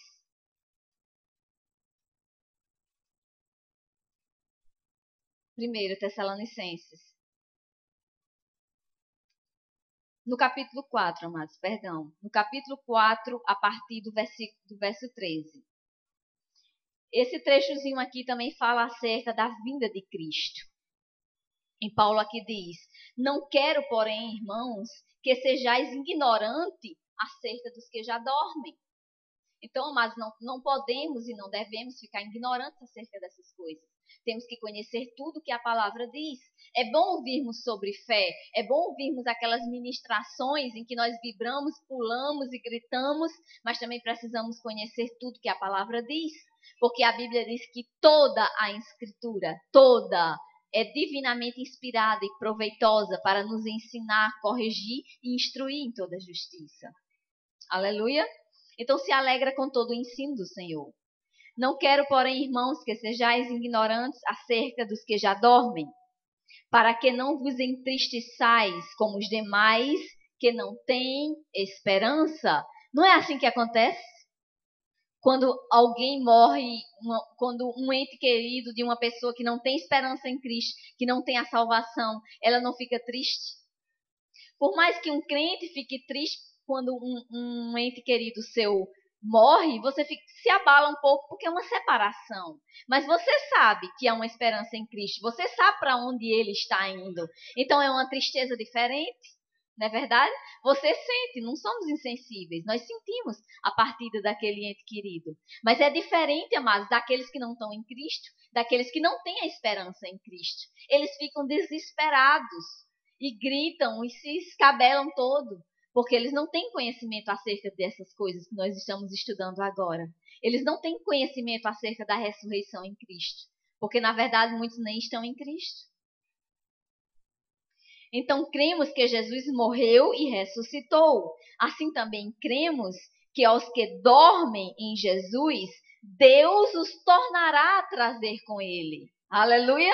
Primeiro Tessalonicenses. No capítulo 4, amados, perdão. No capítulo 4, a partir do verso 13. Esse trechozinho aqui também fala acerca da vinda de Cristo. E Paulo aqui diz: não quero, porém, irmãos, que sejais ignorantes acerca dos que já dormem. Então, mas não podemos e não devemos ficar ignorantes acerca dessas coisas. Temos que conhecer tudo que a palavra diz. É bom ouvirmos sobre fé, é bom ouvirmos aquelas ministrações em que nós vibramos, pulamos e gritamos, mas também precisamos conhecer tudo que a palavra diz. Porque a Bíblia diz que toda a Escritura, toda, é divinamente inspirada e proveitosa para nos ensinar, corrigir e instruir em toda justiça. Aleluia! Então se alegra com todo o ensino do Senhor. Não quero, porém, irmãos, que sejais ignorantes acerca dos que já dormem, para que não vos entristeçais como os demais que não têm esperança. Não é assim que acontece? Quando alguém morre, quando um ente querido de uma pessoa que não tem esperança em Cristo, que não tem a salvação, ela não fica triste? Por mais que um crente fique triste quando um ente querido seu morre, você se abala um pouco porque é uma separação. Mas você sabe que há uma esperança em Cristo. Você sabe para onde ele está indo. Então é uma tristeza diferente, não é verdade? Você sente, não somos insensíveis. Nós sentimos a partida daquele ente querido. Mas é diferente, amados, daqueles que não estão em Cristo, daqueles que não têm a esperança em Cristo. Eles ficam desesperados e gritam e se escabelam todo. Porque eles não têm conhecimento acerca dessas coisas que nós estamos estudando agora. Eles não têm conhecimento acerca da ressurreição em Cristo. Porque, na verdade, muitos nem estão em Cristo. Então, cremos que Jesus morreu e ressuscitou. Assim também cremos que aos que dormem em Jesus, Deus os tornará a trazer com ele. Aleluia!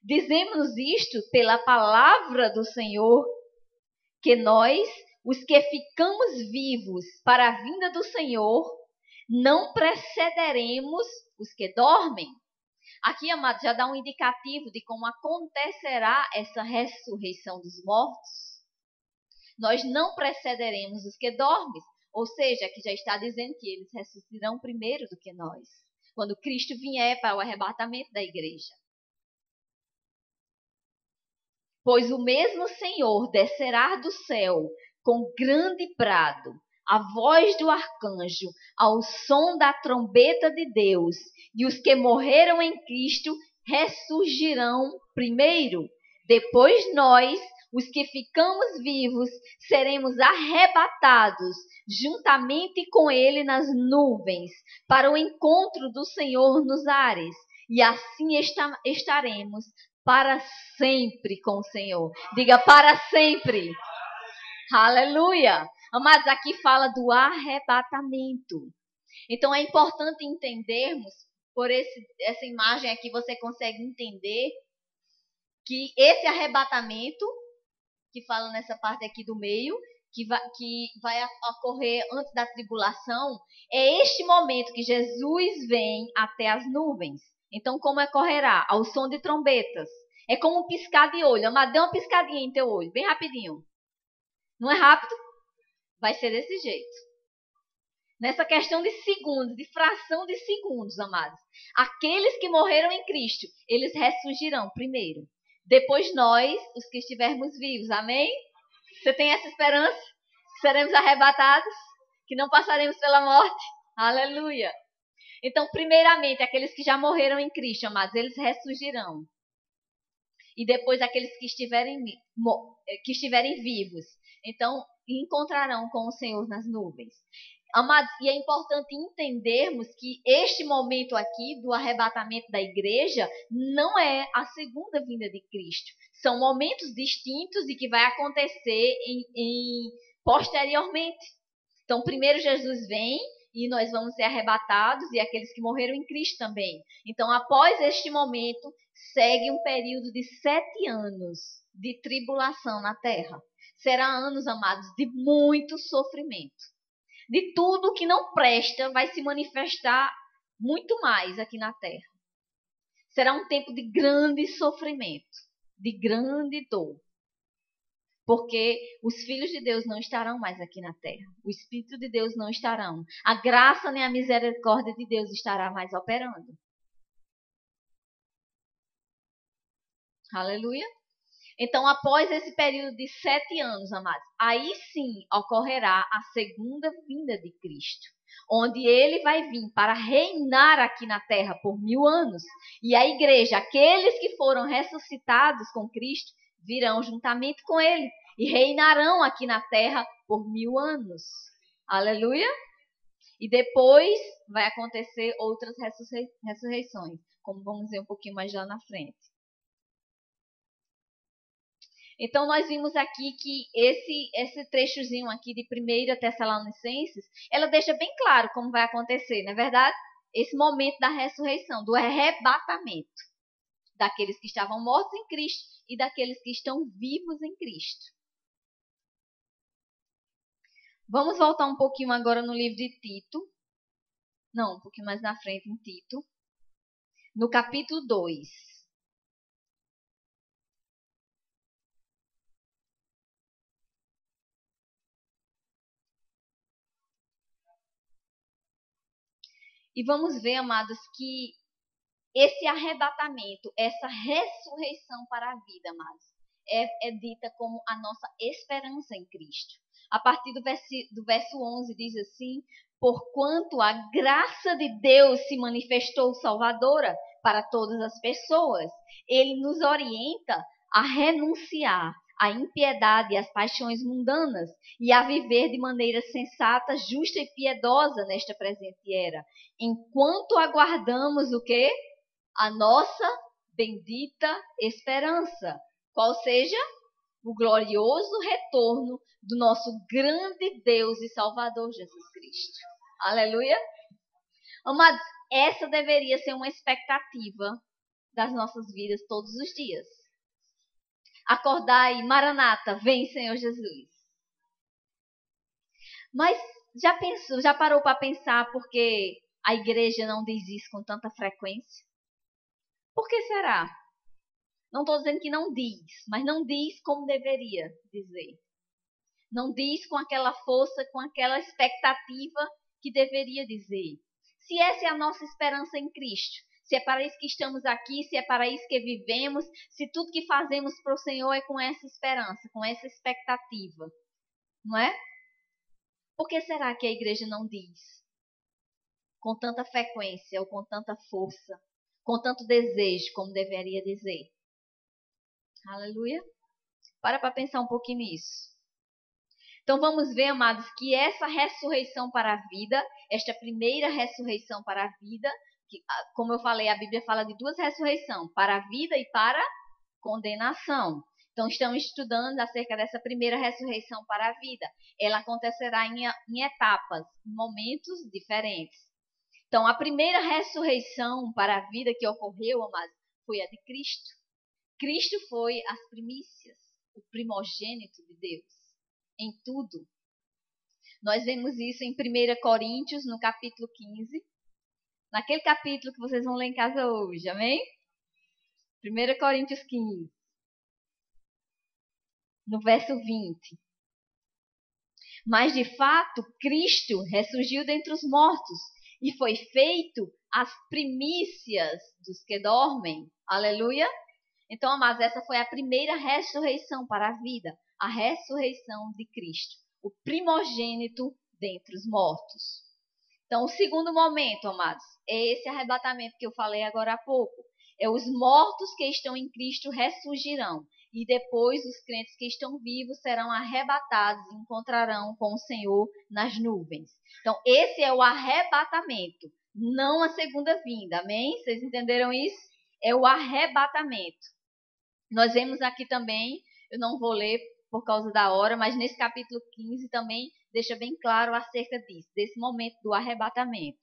Dizemos isto pela palavra do Senhor, que nós, os que ficamos vivos para a vinda do Senhor, não precederemos os que dormem. Aqui, amados, já dá um indicativo de como acontecerá essa ressurreição dos mortos. Nós não precederemos os que dormem, ou seja, aqui já está dizendo que eles ressuscitarão primeiro do que nós, quando Cristo vier para o arrebatamento da igreja. Pois o mesmo Senhor descerá do céu com grande brado, a voz do arcanjo, ao som da trombeta de Deus, e os que morreram em Cristo ressurgirão primeiro. Depois nós, os que ficamos vivos, seremos arrebatados juntamente com ele nas nuvens, para o encontro do Senhor nos ares, e assim estaremos para sempre com o Senhor. Diga, para sempre. Aleluia. Amados, aqui fala do arrebatamento. Então é importante entendermos, por essa imagem aqui você consegue entender que esse arrebatamento, que fala nessa parte aqui do meio, que vai ocorrer antes da tribulação, é este momento que Jesus vem até as nuvens. Então, como ocorrerá? Ao som de trombetas. É como um piscar de olho. Amado, dê uma piscadinha em teu olho, bem rapidinho. Não é rápido? Vai ser desse jeito. Nessa questão de segundos, de fração de segundos, amados. Aqueles que morreram em Cristo, eles ressurgirão primeiro. Depois nós, os que estivermos vivos. Amém? Você tem essa esperança? Seremos arrebatados? Que não passaremos pela morte? Aleluia! Então, primeiramente, aqueles que já morreram em Cristo, amados, eles ressurgirão. E depois aqueles que estiverem vivos, então encontrarão com o Senhor nas nuvens. Amados, e é importante entendermos que este momento aqui do arrebatamento da igreja não é a segunda vinda de Cristo. São momentos distintos e que vai acontecer posteriormente. Então, primeiro Jesus vem e nós vamos ser arrebatados e aqueles que morreram em Cristo também. Então, após este momento, segue um período de 7 anos de tribulação na terra. Será anos, amados, de muito sofrimento. De tudo que não presta vai se manifestar muito mais aqui na terra. Será um tempo de grande sofrimento, de grande dor. Porque os filhos de Deus não estarão mais aqui na terra. O Espírito de Deus não estarão. A graça nem a misericórdia de Deus estará mais operando. Aleluia. Então, após esse período de 7 anos, amados, aí sim ocorrerá a segunda vinda de Cristo, onde ele vai vir para reinar aqui na terra por 1000 anos. E a igreja, aqueles que foram ressuscitados com Cristo, virão juntamente com ele e reinarão aqui na terra por 1000 anos. Aleluia! E depois vai acontecer outras ressurreições, como vamos ver um pouquinho mais lá na frente. Então, nós vimos aqui que esse trechozinho aqui de 1 Tessalonicenses, ela deixa bem claro como vai acontecer, não é verdade? Esse momento da ressurreição, do arrebatamento daqueles que estavam mortos em Cristo e daqueles que estão vivos em Cristo. Vamos voltar um pouquinho agora no livro de Tito. Não, um pouquinho mais na frente em Tito. No capítulo 2. E vamos ver, amados, que esse arrebatamento, essa ressurreição para a vida, amados, é dita como a nossa esperança em Cristo. A partir do verso 11 diz assim: porquanto a graça de Deus se manifestou salvadora para todas as pessoas, ele nos orienta a renunciar à impiedade e às paixões mundanas e a viver de maneira sensata, justa e piedosa nesta presente era, enquanto aguardamos o quê? A nossa bendita esperança, qual seja o glorioso retorno do nosso grande Deus e Salvador Jesus Cristo. Aleluia! Amados, essa deveria ser uma expectativa das nossas vidas todos os dias. Acordai, Maranata, vem Senhor Jesus. Mas já parou para pensar por que a igreja não diz isso com tanta frequência? Por que será? Não estou dizendo que não diz, mas não diz como deveria dizer. Não diz com aquela força, com aquela expectativa que deveria dizer. Se essa é a nossa esperança em Cristo, se é para isso que estamos aqui, se é para isso que vivemos, se tudo que fazemos para o Senhor é com essa esperança, com essa expectativa, não é? Por que será que a igreja não diz com tanta frequência ou com tanta força, com tanto desejo como deveria dizer? Aleluia. Para pensar um pouquinho nisso. Então vamos ver, amados, que essa ressurreição para a vida, esta primeira ressurreição para a vida, que, como eu falei, a Bíblia fala de 2 ressurreições, para a vida e para a condenação. Então estamos estudando acerca dessa primeira ressurreição para a vida. Ela acontecerá em etapas, em momentos diferentes. Então a primeira ressurreição para a vida que ocorreu, amados, foi a de Cristo. Cristo foi as primícias, o primogênito de Deus, em tudo. Nós vemos isso em 1 Coríntios, no capítulo 15. naquele capítulo que vocês vão ler em casa hoje, amém? 1 Coríntios 15, no verso 20. Mas, de fato, Cristo ressurgiu dentre os mortos e foi feito as primícias dos que dormem. Aleluia! Então, amados, essa foi a primeira ressurreição para a vida, a ressurreição de Cristo, o primogênito dentre os mortos. Então, o segundo momento, amados, é esse arrebatamento que eu falei agora há pouco. É os mortos que estão em Cristo ressurgirão. E depois os crentes que estão vivos serão arrebatados e encontrarão com o Senhor nas nuvens. Então, esse é o arrebatamento, não a segunda vinda. Amém? Vocês entenderam isso? É o arrebatamento. Nós vemos aqui também, eu não vou ler por causa da hora, mas nesse capítulo 15 também deixa bem claro acerca disso, desse momento do arrebatamento.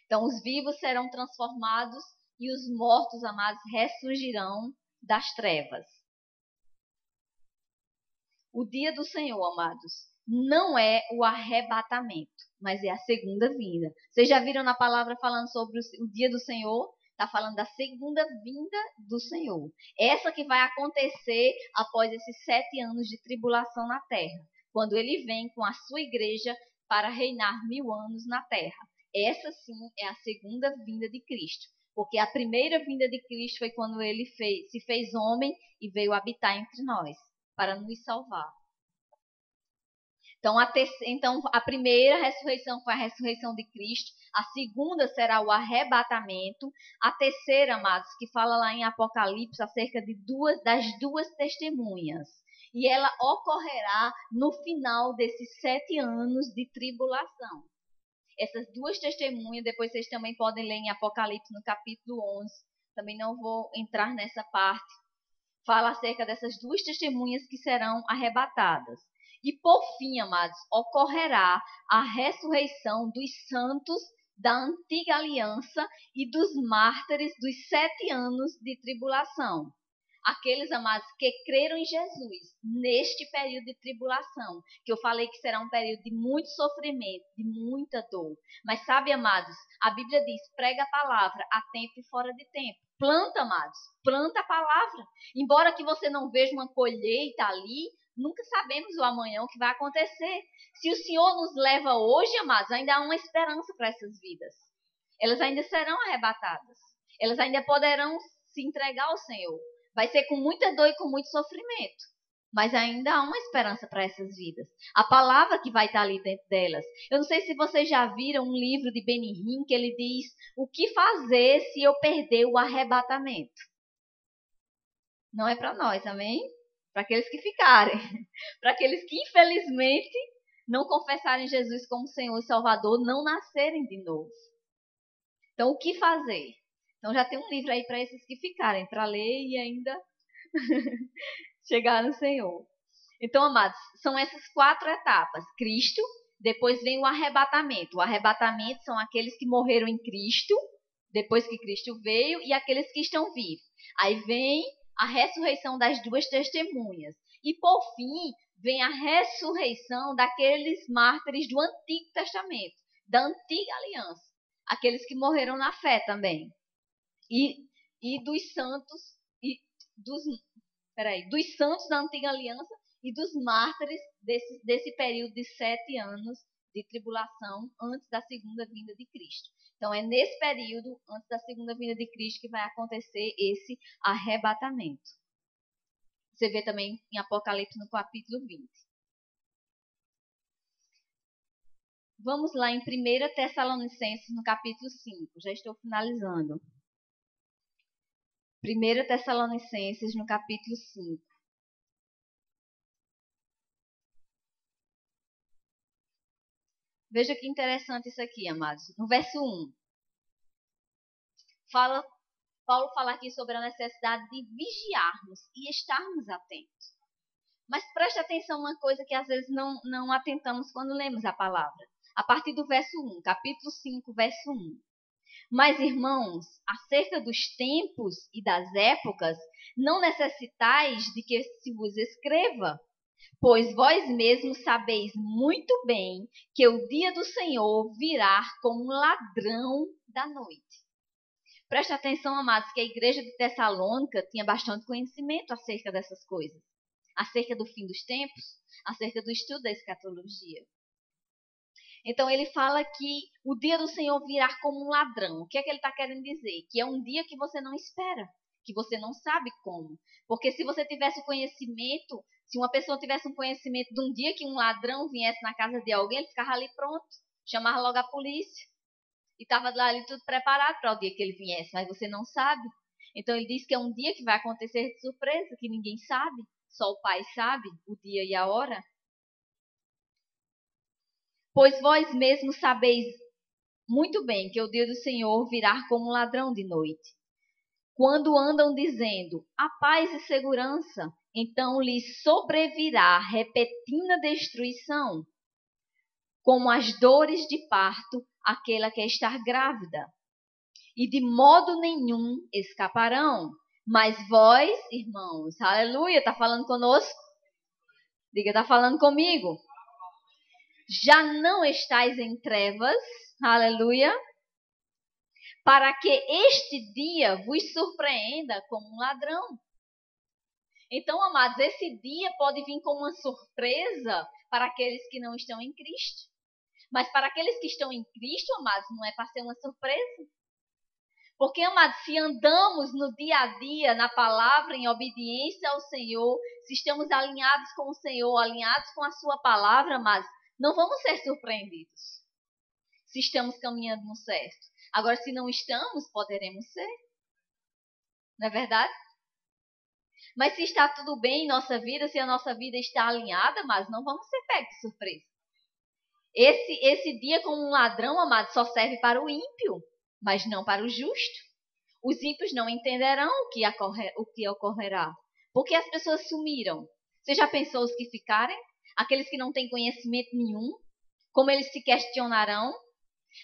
Então, os vivos serão transformados e os mortos, amados, ressurgirão das trevas. O dia do Senhor, amados, não é o arrebatamento, mas é a segunda vinda. Vocês já viram na palavra falando sobre o dia do Senhor? Está falando da segunda vinda do Senhor. Essa que vai acontecer após esses 7 anos de tribulação na terra. Quando ele vem com a sua igreja para reinar 1000 anos na terra. Essa sim é a segunda vinda de Cristo. Porque a primeira vinda de Cristo foi quando ele se fez homem e veio habitar entre nós, para nos salvar. Então, a primeira ressurreição foi a ressurreição de Cristo. A segunda será o arrebatamento. A terceira, amados, que fala lá em Apocalipse acerca das duas testemunhas. E ela ocorrerá no final desses 7 anos de tribulação. Essas duas testemunhas, depois vocês também podem ler em Apocalipse no capítulo 11. Também não vou entrar nessa parte. Fala acerca dessas duas testemunhas que serão arrebatadas. E por fim, amados, ocorrerá a ressurreição dos santos da antiga aliança e dos mártires dos 7 anos de tribulação. Aqueles, amados, que creram em Jesus neste período de tribulação, que eu falei que será um período de muito sofrimento, de muita dor. Mas sabe, amados, a Bíblia diz, prega a palavra a tempo e fora de tempo. Planta, amados, planta a palavra. Embora que você não veja uma colheita ali, nunca sabemos o amanhã, o que vai acontecer. Se o Senhor nos leva hoje, amados, ainda há uma esperança para essas vidas. Elas ainda serão arrebatadas. Elas ainda poderão se entregar ao Senhor. Vai ser com muita dor e com muito sofrimento. Mas ainda há uma esperança para essas vidas. A palavra que vai estar ali dentro delas. Eu não sei se vocês já viram um livro de Benihim que ele diz o que fazer se eu perder o arrebatamento. Não é para nós, amém? Para aqueles que ficarem. Para aqueles que infelizmente não confessarem Jesus como Senhor e Salvador, não nascerem de novo. Então o que fazer? Então já tem um livro aí para esses que ficarem, para ler e ainda chegar no Senhor. Então, amados, são essas 4 etapas. Cristo, depois vem o arrebatamento. O arrebatamento são aqueles que morreram em Cristo, depois que Cristo veio, e aqueles que estão vivos. Aí vem a ressurreição das duas testemunhas. E, por fim, vem a ressurreição daqueles mártires do Antigo Testamento, da Antiga Aliança. Aqueles que morreram na fé também. E dos santos dos santos da antiga aliança e dos mártires desse período de 7 anos de tribulação antes da segunda vinda de Cristo. Então é nesse período, antes da segunda vinda de Cristo, que vai acontecer esse arrebatamento. Você vê também em Apocalipse no capítulo 20. Vamos lá em 1 Tessalonicenses no capítulo 5. Já estou finalizando. 1 Tessalonicenses, no capítulo 5. Veja que interessante isso aqui, amados. No verso 1. Paulo fala aqui sobre a necessidade de vigiarmos e estarmos atentos. Mas preste atenção a uma coisa que às vezes não atentamos quando lemos a palavra. A partir do verso 1, capítulo 5, verso 1. Mas, irmãos, acerca dos tempos e das épocas, não necessitais de que se vos escreva, Pois vós mesmos sabeis muito bem que o dia do Senhor virá como um ladrão da noite. Preste atenção, amados, que a igreja de Tessalônica tinha bastante conhecimento acerca dessas coisas. Acerca do fim dos tempos, acerca do estudo da escatologia. Então ele fala que o dia do Senhor virá como um ladrão. O que é que ele está querendo dizer? Que é um dia que você não espera, que você não sabe como. Porque se você tivesse o conhecimento, se uma pessoa tivesse um conhecimento de um dia que um ladrão viesse na casa de alguém, ele ficava ali pronto, chamava logo a polícia. E estava lá ali tudo preparado para o dia que ele viesse, mas você não sabe. Então ele diz que é um dia que vai acontecer de surpresa, que ninguém sabe. Só o Pai sabe o dia e a hora. Pois vós mesmos sabeis muito bem que o dia do Senhor virá como um ladrão de noite. Quando andam dizendo a paz e segurança, então lhes sobrevirá repentina destruição, como as dores de parto aquela que está grávida. E de modo nenhum escaparão. Mas vós, irmãos, aleluia, está falando conosco? Diga, está falando comigo. Já não estáis em trevas, aleluia, para que este dia vos surpreenda como um ladrão. Então, amados, esse dia pode vir como uma surpresa para aqueles que não estão em Cristo. Mas para aqueles que estão em Cristo, amados, não é para ser uma surpresa. Porque, amados, se andamos no dia a dia, na palavra, em obediência ao Senhor, se estamos alinhados com o Senhor, alinhados com a sua palavra, amados, não vamos ser surpreendidos. Se estamos caminhando no certo. Agora, se não estamos, poderemos ser. Não é verdade? Mas se está tudo bem em nossa vida, se a nossa vida está alinhada, mas não vamos ser pegos de surpresa. Esse dia como um ladrão, amado, só serve para o ímpio, mas não para o justo. Os ímpios não entenderão o que ocorrerá, porque as pessoas sumiram. Você já pensou os que ficarem? Aqueles que não têm conhecimento nenhum? Como eles se questionarão?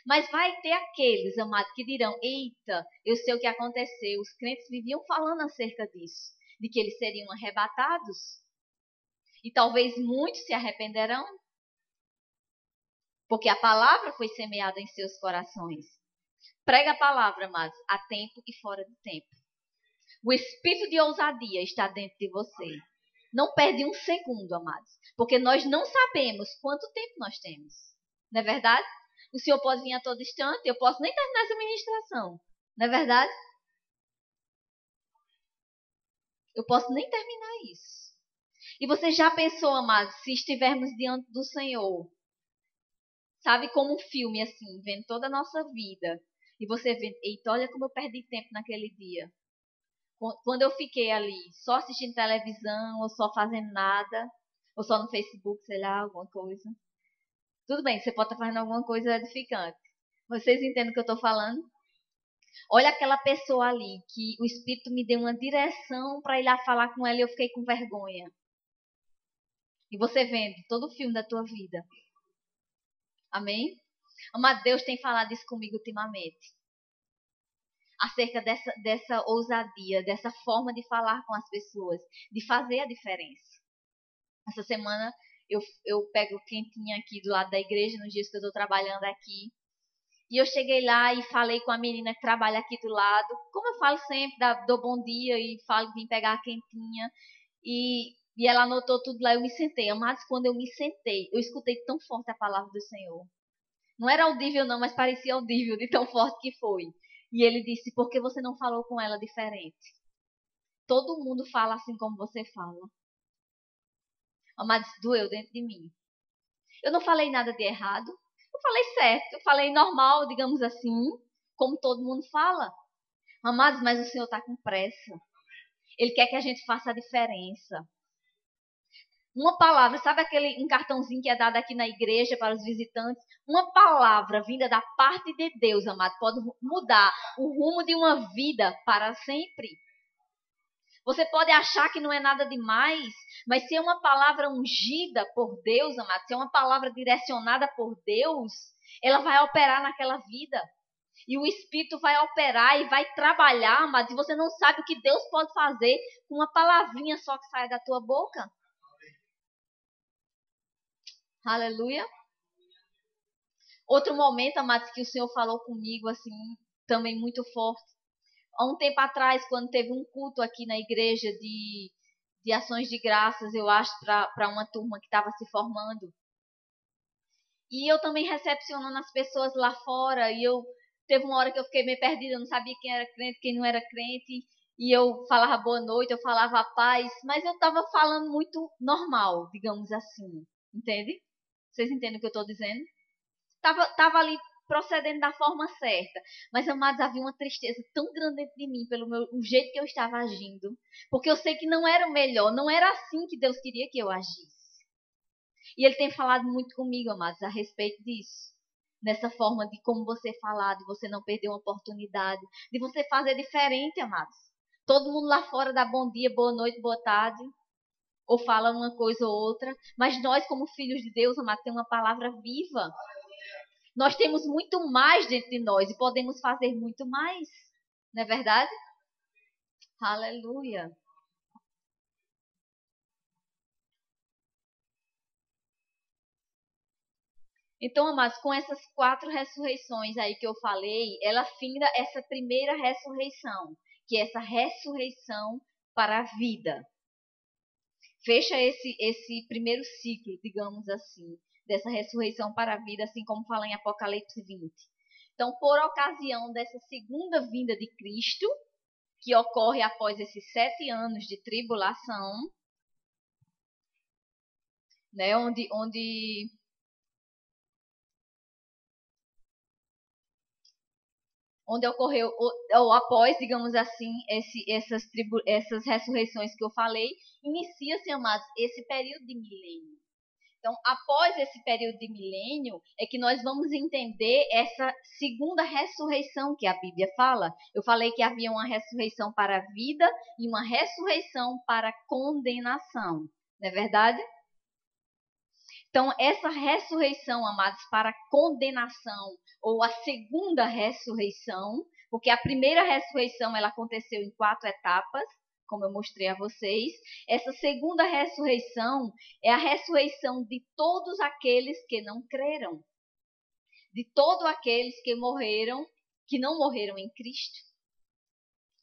Mas vai ter aqueles, amados, que dirão, eita, eu sei o que aconteceu. Os crentes viviam falando acerca disso, de que eles seriam arrebatados. E talvez muitos se arrependerão, porque a palavra foi semeada em seus corações. Prega a palavra, amados, a tempo e fora de tempo. O espírito de ousadia está dentro de você. Não perde um segundo, amados, porque nós não sabemos quanto tempo nós temos. Não é verdade? O Senhor pode vir a todo instante, eu posso nem terminar essa ministração. Não é verdade? Eu posso nem terminar isso. E você já pensou, amados, se estivermos diante do Senhor, sabe, como um filme assim, vendo toda a nossa vida, e você vê, eita, olha como eu perdi tempo naquele dia. Quando eu fiquei ali, só assistindo televisão, ou só fazendo nada, ou só no Facebook, sei lá, alguma coisa. Tudo bem, você pode estar fazendo alguma coisa edificante. Vocês entendem o que eu estou falando? Olha aquela pessoa ali, que o Espírito me deu uma direção para ir lá falar com ela e eu fiquei com vergonha. E você vendo todo o filme da tua vida. Amém? Mas Deus tem falado isso comigo ultimamente. Acerca dessa ousadia, dessa forma de falar com as pessoas, de fazer a diferença. Essa semana eu pego quentinha aqui do lado da igreja, nos dias que eu estou trabalhando aqui. E eu cheguei lá e falei com a menina que trabalha aqui do lado. Como eu falo sempre, dou bom dia e falo que vim pegar a quentinha. E ela anotou tudo lá, eu me sentei. Amados, quando eu me sentei, eu escutei tão forte a palavra do Senhor. Não era audível não, mas parecia audível de tão forte que foi. E ele disse, por que você não falou com ela diferente? Todo mundo fala assim como você fala. Amados, doeu dentro de mim. Eu não falei nada de errado. Eu falei certo, eu falei normal, digamos assim, como todo mundo fala. Amados, mas o Senhor está com pressa. Ele quer que a gente faça a diferença. Uma palavra, sabe um cartãozinho que é dado aqui na igreja para os visitantes? Uma palavra vinda da parte de Deus, amado, pode mudar o rumo de uma vida para sempre. Você pode achar que não é nada demais, mas se é uma palavra ungida por Deus, amado, se é uma palavra direcionada por Deus, ela vai operar naquela vida. E o Espírito vai operar e vai trabalhar, amado, e você não sabe o que Deus pode fazer com uma palavrinha só que sai da tua boca. Aleluia. Outro momento, amados, que o Senhor falou comigo, assim, também muito forte. Há um tempo atrás, quando teve um culto aqui na igreja de ações de graças, eu acho, para uma turma que estava se formando. E eu também recepcionando as pessoas lá fora, e teve uma hora que eu fiquei meio perdida, eu não sabia quem era crente, quem não era crente, e eu falava boa noite, eu falava paz, mas eu estava falando muito normal, digamos assim, entende? Vocês entendem o que eu estou dizendo? Tava ali procedendo da forma certa, mas, amados, havia uma tristeza tão grande dentro de mim pelo o jeito que eu estava agindo, porque eu sei que não era o melhor, não era assim que Deus queria que eu agisse. E Ele tem falado muito comigo, amados, a respeito disso. Nessa forma de como você falar, de você não perder uma oportunidade, de você fazer diferente, amados. Todo mundo lá fora dá bom dia, boa noite, boa tarde, ou fala uma coisa ou outra, mas nós, como filhos de Deus, amados, temos uma palavra viva. Nós temos muito mais dentro de nós e podemos fazer muito mais. Não é verdade? Aleluia. Então, amados, com essas 4 ressurreições aí que eu falei, ela finda essa primeira ressurreição, que é essa ressurreição para a vida. Fecha esse primeiro ciclo, digamos assim, dessa ressurreição para a vida, assim como fala em Apocalipse 20. Então, por ocasião dessa segunda vinda de Cristo, que ocorre após esses 7 anos de tribulação, né, onde ocorreu, ou após, digamos assim, essas ressurreições que eu falei, inicia-se, amados, esse período de milênio. Então, após esse período de milênio, é que nós vamos entender essa segunda ressurreição que a Bíblia fala. Eu falei que havia uma ressurreição para a vida e uma ressurreição para a condenação. Não é verdade? Então, essa ressurreição, amados, para a condenação, ou a segunda ressurreição, porque a primeira ressurreição ela aconteceu em 4 etapas, como eu mostrei a vocês. Essa segunda ressurreição é a ressurreição de todos aqueles que não creram, de todos aqueles que morreram, que não morreram em Cristo,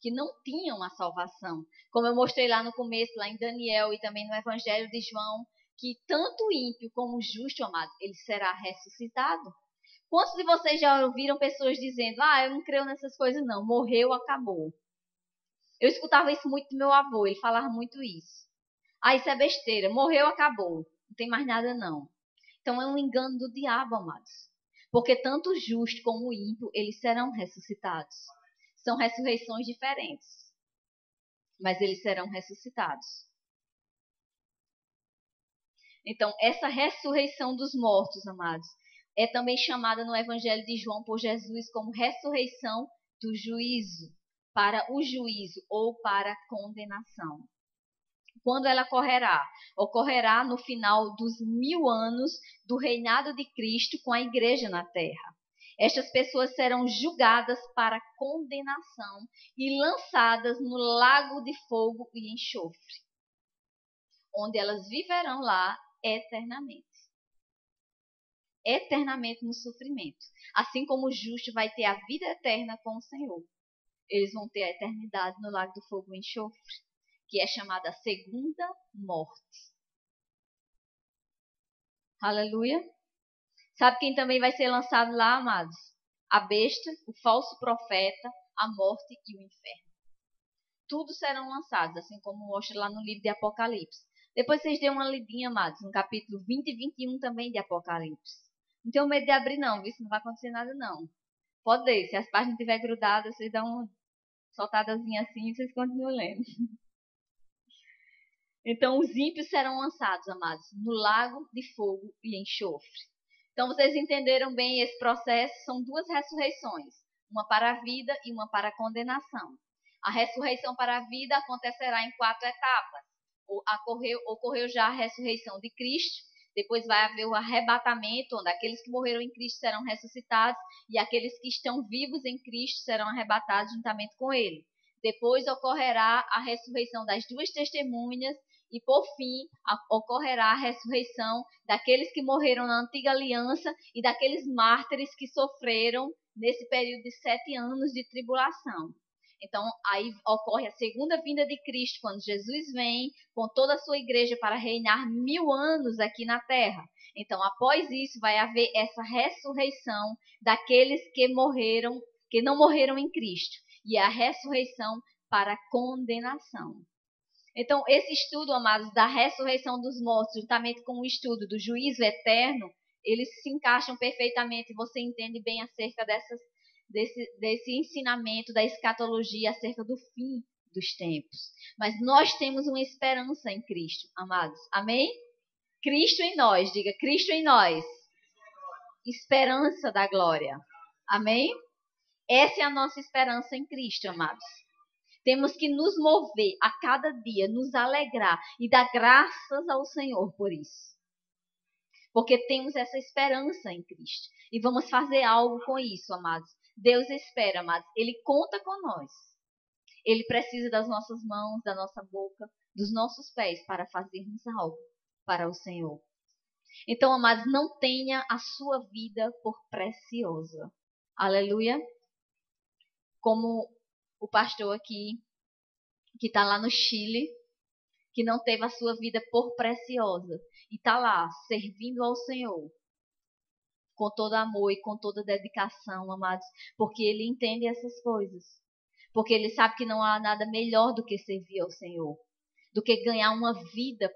que não tinham a salvação. Como eu mostrei lá no começo, lá em Daniel e também no Evangelho de João, que tanto o ímpio como o justo, amado, ele será ressuscitado. Quantos de vocês já ouviram pessoas dizendo, eu não creio nessas coisas não, morreu, acabou. Eu escutava isso muito do meu avô, ele falava muito isso. Isso é besteira, morreu, acabou, não tem mais nada não. Então é um engano do diabo, amados. Porque tanto o justo como o ímpio, eles serão ressuscitados. São ressurreições diferentes, mas eles serão ressuscitados. Então, essa ressurreição dos mortos, amados, é também chamada no Evangelho de João por Jesus como ressurreição do juízo, para o juízo ou para a condenação. Quando ela ocorrerá? Ocorrerá no final dos 1000 anos do reinado de Cristo com a igreja na terra. Estas pessoas serão julgadas para condenação e lançadas no lago de fogo e enxofre, onde elas viverão lá eternamente. Eternamente no sofrimento. Assim como o justo vai ter a vida eterna com o Senhor, eles vão ter a eternidade no lago do fogo e enxofre, que é chamada a segunda morte. Aleluia. Sabe quem também vai ser lançado lá, amados? A besta, o falso profeta, a morte e o inferno. Tudo serão lançados, assim como mostra lá no livro de Apocalipse. Depois vocês dêem uma lidinha, amados, no capítulo 20 e 21 também de Apocalipse. Não tenham medo de abrir não, viu? Não vai acontecer nada não. Pode ler, se as páginas não estiverem grudadas, vocês dão uma soltadazinha assim e vocês continuam lendo. Então os ímpios serão lançados, amados, no lago de fogo e enxofre. Então vocês entenderam bem esse processo, são 2 ressurreições, uma para a vida e uma para a condenação. A ressurreição para a vida acontecerá em 4 etapas. Ocorreu já a ressurreição de Cristo, depois vai haver o arrebatamento, onde aqueles que morreram em Cristo serão ressuscitados e aqueles que estão vivos em Cristo serão arrebatados juntamente com Ele. Depois ocorrerá a ressurreição das 2 testemunhas e por fim ocorrerá a ressurreição daqueles que morreram na antiga aliança e daqueles mártires que sofreram nesse período de 7 anos de tribulação. Então, aí ocorre a segunda vinda de Cristo, quando Jesus vem com toda a sua igreja para reinar 1000 anos aqui na terra. Então, após isso, vai haver essa ressurreição daqueles que morreram, que não morreram em Cristo. E a ressurreição para condenação. Então, esse estudo, amados, da ressurreição dos mortos, juntamente com o estudo do juízo eterno, eles se encaixam perfeitamente e você entende bem acerca desse ensinamento da escatologia acerca do fim dos tempos. Mas nós temos uma esperança em Cristo, amados. Amém? Cristo em nós, diga Cristo em nós. Esperança da glória. Amém? Essa é a nossa esperança em Cristo, amados. Temos que nos mover a cada dia, nos alegrar e dar graças ao Senhor por isso. Porque temos essa esperança em Cristo. E vamos fazer algo com isso, amados. Deus espera, amados. Ele conta com nós. Ele precisa das nossas mãos, da nossa boca, dos nossos pés para fazermos algo para o Senhor. Então, amados, não tenha a sua vida por preciosa. Aleluia. Como o pastor aqui, que está lá no Chile, que não teve a sua vida por preciosa. E está lá, servindo ao Senhor. Com todo amor e com toda dedicação, amados. Porque ele entende essas coisas. Porque ele sabe que não há nada melhor do que servir ao Senhor. Do que ganhar uma vida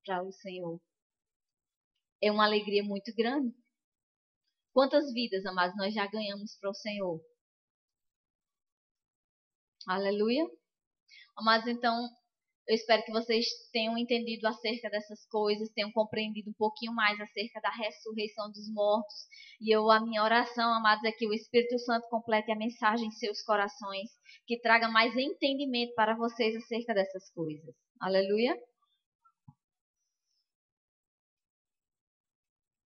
para o Senhor. É uma alegria muito grande. Quantas vidas, amados, nós já ganhamos para o Senhor? Aleluia. Amados, então, eu espero que vocês tenham entendido acerca dessas coisas, tenham compreendido um pouquinho mais acerca da ressurreição dos mortos. E a minha oração, amados, é que o Espírito Santo complete a mensagem em seus corações, que traga mais entendimento para vocês acerca dessas coisas. Aleluia.